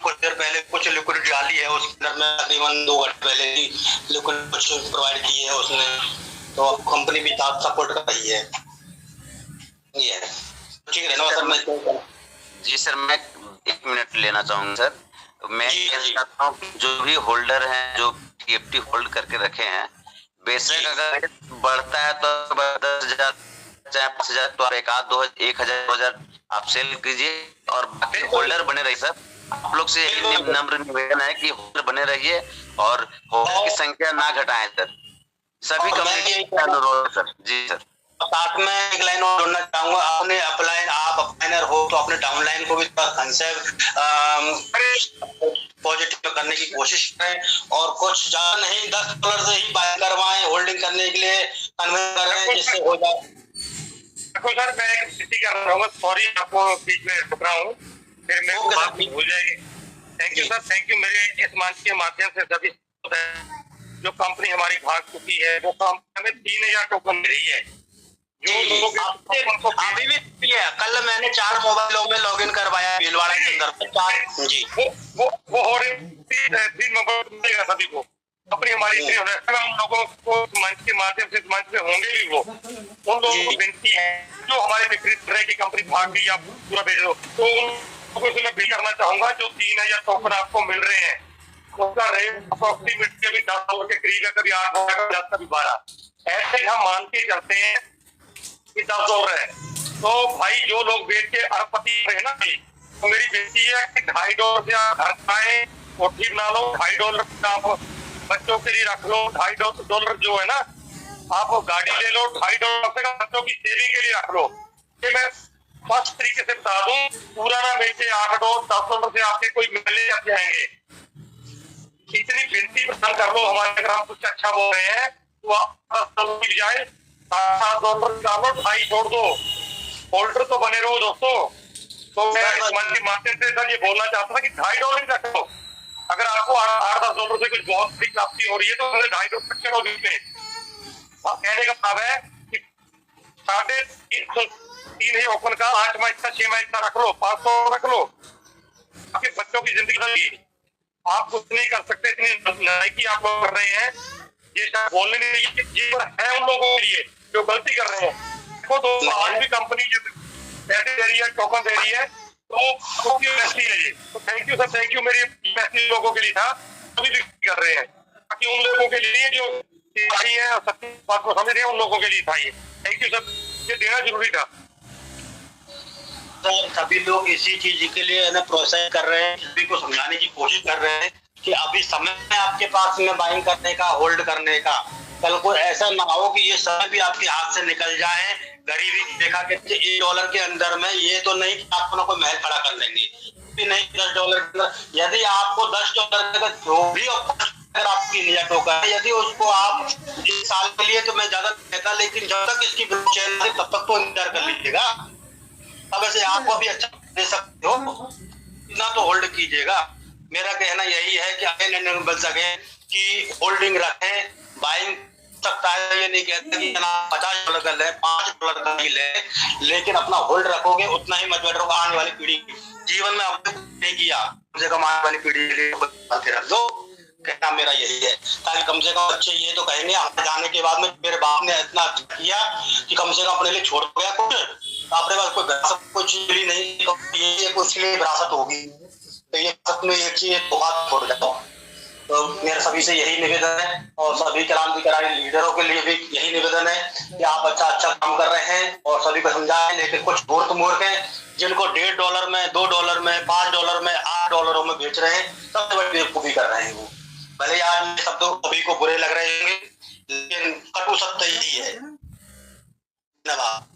कुछ देर पहले कुछ लिक्विडिटी डाली है, उसके अंदर में तकरीबन 2 घंटे पहले ही लिक्विड कुछ प्रोवाइड की है उसने, तो कंपनी भी साथ सपोर्ट कर रही है। ये ठीक है ना सर? मैं जी सर, मैं 1 मिनट लेना चाहूंगा सर। मैं कहना चाहता हूँ कि जो भी होल्डर हैं जो TFT होल्ड करके रखे हैं, बेशक अगर बढ़ता है तो 10,000 चाहे 5,000 तो आप 1,000 2,000 आप सेल कीजिए और बाकी होल्डर बने रहिए सर। आप लोग से नम्र निवेदन है कि होल्डर बने रहिए और होल्डर की संख्या ना घटाएं सर। सभी कंपनी का अनुरोध है सर। जी सर, साथ में एक लाइन और जोड़ना चाहूंगा। आपने अपलाइन आप अपलाइनर हो तो अपने डाउनलाइन को भी कंसेप्ट पॉजिटिव करने की कोशिश करें, और कुछ ज्यादा नहीं $10 से ही बाय करवाएं होल्डिंग करने के लिए कन्विंस करें जिससे हो जाए। देखो सर, मैं एक विनती कर रहा हूँ, सॉरी आपको बीच में रुक रहा हूँ, फिर मेरे को बात भूल जाएगी। Thank you sir, thank you. मेरे इस मंच के माध्यम से सभी जो कंपनी हमारी भाग चुकी है वो हमें 3,000 टोकन मिल रही है। जो लोग अभी भी है, कल मैंने 4 मोबाइलों में लॉगिन करवाया भीलवाड़ा के अंदर 4 जी वो हो रही 3 नंबर मिलेगा सभी को। अपनी हमारी हम लोगों को मंच के माध्यम से मंच में होंगे भी वो उन लोगों को विनती है जो हमारे विक्रेता की कंपनी भाग गई आप पूरा भेज दो, तो उन लोगों से मैं भी करना चाहूंगा जो 3,000 टोकन आपको मिल रहे हैं उसका रेट अप्रोक्सीमेटली अभी $10 के करीब है, कभी $8, कभी 12। ऐसे हम मान के चलते हैं कि $10 है। तो भाई जो लोग बेच के अरबपति है ना, तो मेरी विनती है कि $2.5 से आप घर पाए कोठी बना लो, $2.5 आप बच्चों के लिए रख लो, $2.5 जो है ना आप गाड़ी ले लो, $2.5 से बच्चों की सेविंग के लिए रख लो। ये मैं स्पष्ट तरीके से बता दूं, पूरा ना बेचे $8-10 से आपके कोई मेले लग जाएंगे। इतनी विनती प्रदान कर लो हमारे, अगर हम कुछ अच्छा बोल रहे हैं तो आप $10 की बजाय $7 डालो, 2.5 छोड़ दो, होल्डर तो बने रहो दोस्तों। तो मैं इस मन के माध्यम से सर ये बोलना चाहता था कि $2.5 रख लो। अगर आपको $8-10 से कुछ बहुत बड़ी प्राप्ति हो रही है तो $2.5 चलो बीच में। कहने का भाव है कि 3.5 ही ओपन का 8 माह का 6 माह का रख लो, 500 रख लो। आपके बच्चों की जिंदगी बदल, आप कुछ नहीं कर सकते, इतनी नाइकी आप लोग कर रहे हैं। ये शायद बोलने नहीं है उन लोगों के लिए जो गलती कर रहे हैं। देखो तो आज भी कंपनी जब पैसे दे रही है, टोकन दे रही है, तो वैसी है ये। तो thank you sir, thank you. मेरी वैसी लोगों के लिए था, अभी भी कर रहे हैं, ताकि उन लोगों के लिए जो सही है और सच्ची बात को समझ रहे हैं उन लोगों के लिए था ये। थैंक यू सर, ये देना जरूरी था। सभी लोग इसी चीज के लिए ना प्रोत्साहित कर रहे हैं, सभी को समझाने की कोशिश कर रहे हैं कि अभी समय है आपके पास में बाइंग करने का, होल्ड करने का। कल को ऐसा ना हो कि ये समय भी आपके हाथ से निकल जाए। गरीबी देखा कि $1 के अंदर में ये तो नहीं कि आपको ना कोई महल खड़ा कर लेंगे, नहीं $10 के अंदर। यदि आपको $10 का जो भी अगर आपकी निया टोकन है, यदि उसको आप 1 साल के लिए, तो मैं ज्यादा कहता, लेकिन जब तक इसकी ब्लॉकचेन है तब तक तो इंतजार कर लीजिएगा। अब ऐसे आपको भी अच्छा दे सकते हो, इतना तो होल्ड कीजिएगा। मेरा कहना यही है कि अगेन एंड वंस अगेन की होल्डिंग रखें, बाइंग सकता है, ये नहीं कहते कि $50 का ले, $5 का ही ले, लेकिन अपना होल्ड रखोगे उतना ही मच बेटर होगा। आने वाली पीढ़ी जीवन में आपने नहीं किया, कम से कम आने वाली पीढ़ी के लिए रख दो, कहना मेरा यही है, ताकि कम से कम बच्चे ये तो कहेंगे आप जाने के बाद में मेरे बाप ने इतना किया कि कम से कम अपने लिए छोड़ गया कुछ, अपने पास कोई विरासत कुछ मिली नहीं, तो ये कुछ लिए विरासत होगी, तो ये में एक चीज छोड़ जाता हूँ। तो मेरा सभी से यही निवेदन है और सभी क्रांतिकारी लीडरों के लिए भी यही निवेदन है कि आप अच्छा काम कर रहे हैं और सभी को समझाएं, लेकिन कुछ मूर्ख हैं जिनको $1.5 में, $2 में, $5 में, $8 में बेच रहे हैं, सबसे बड़ी बेवकूफी कर रहे हैं वो। भले आज ये शब्द सभी को बुरे लग रहे होंगे, लेकिन कटु सत्य यही है। धन्यवाद।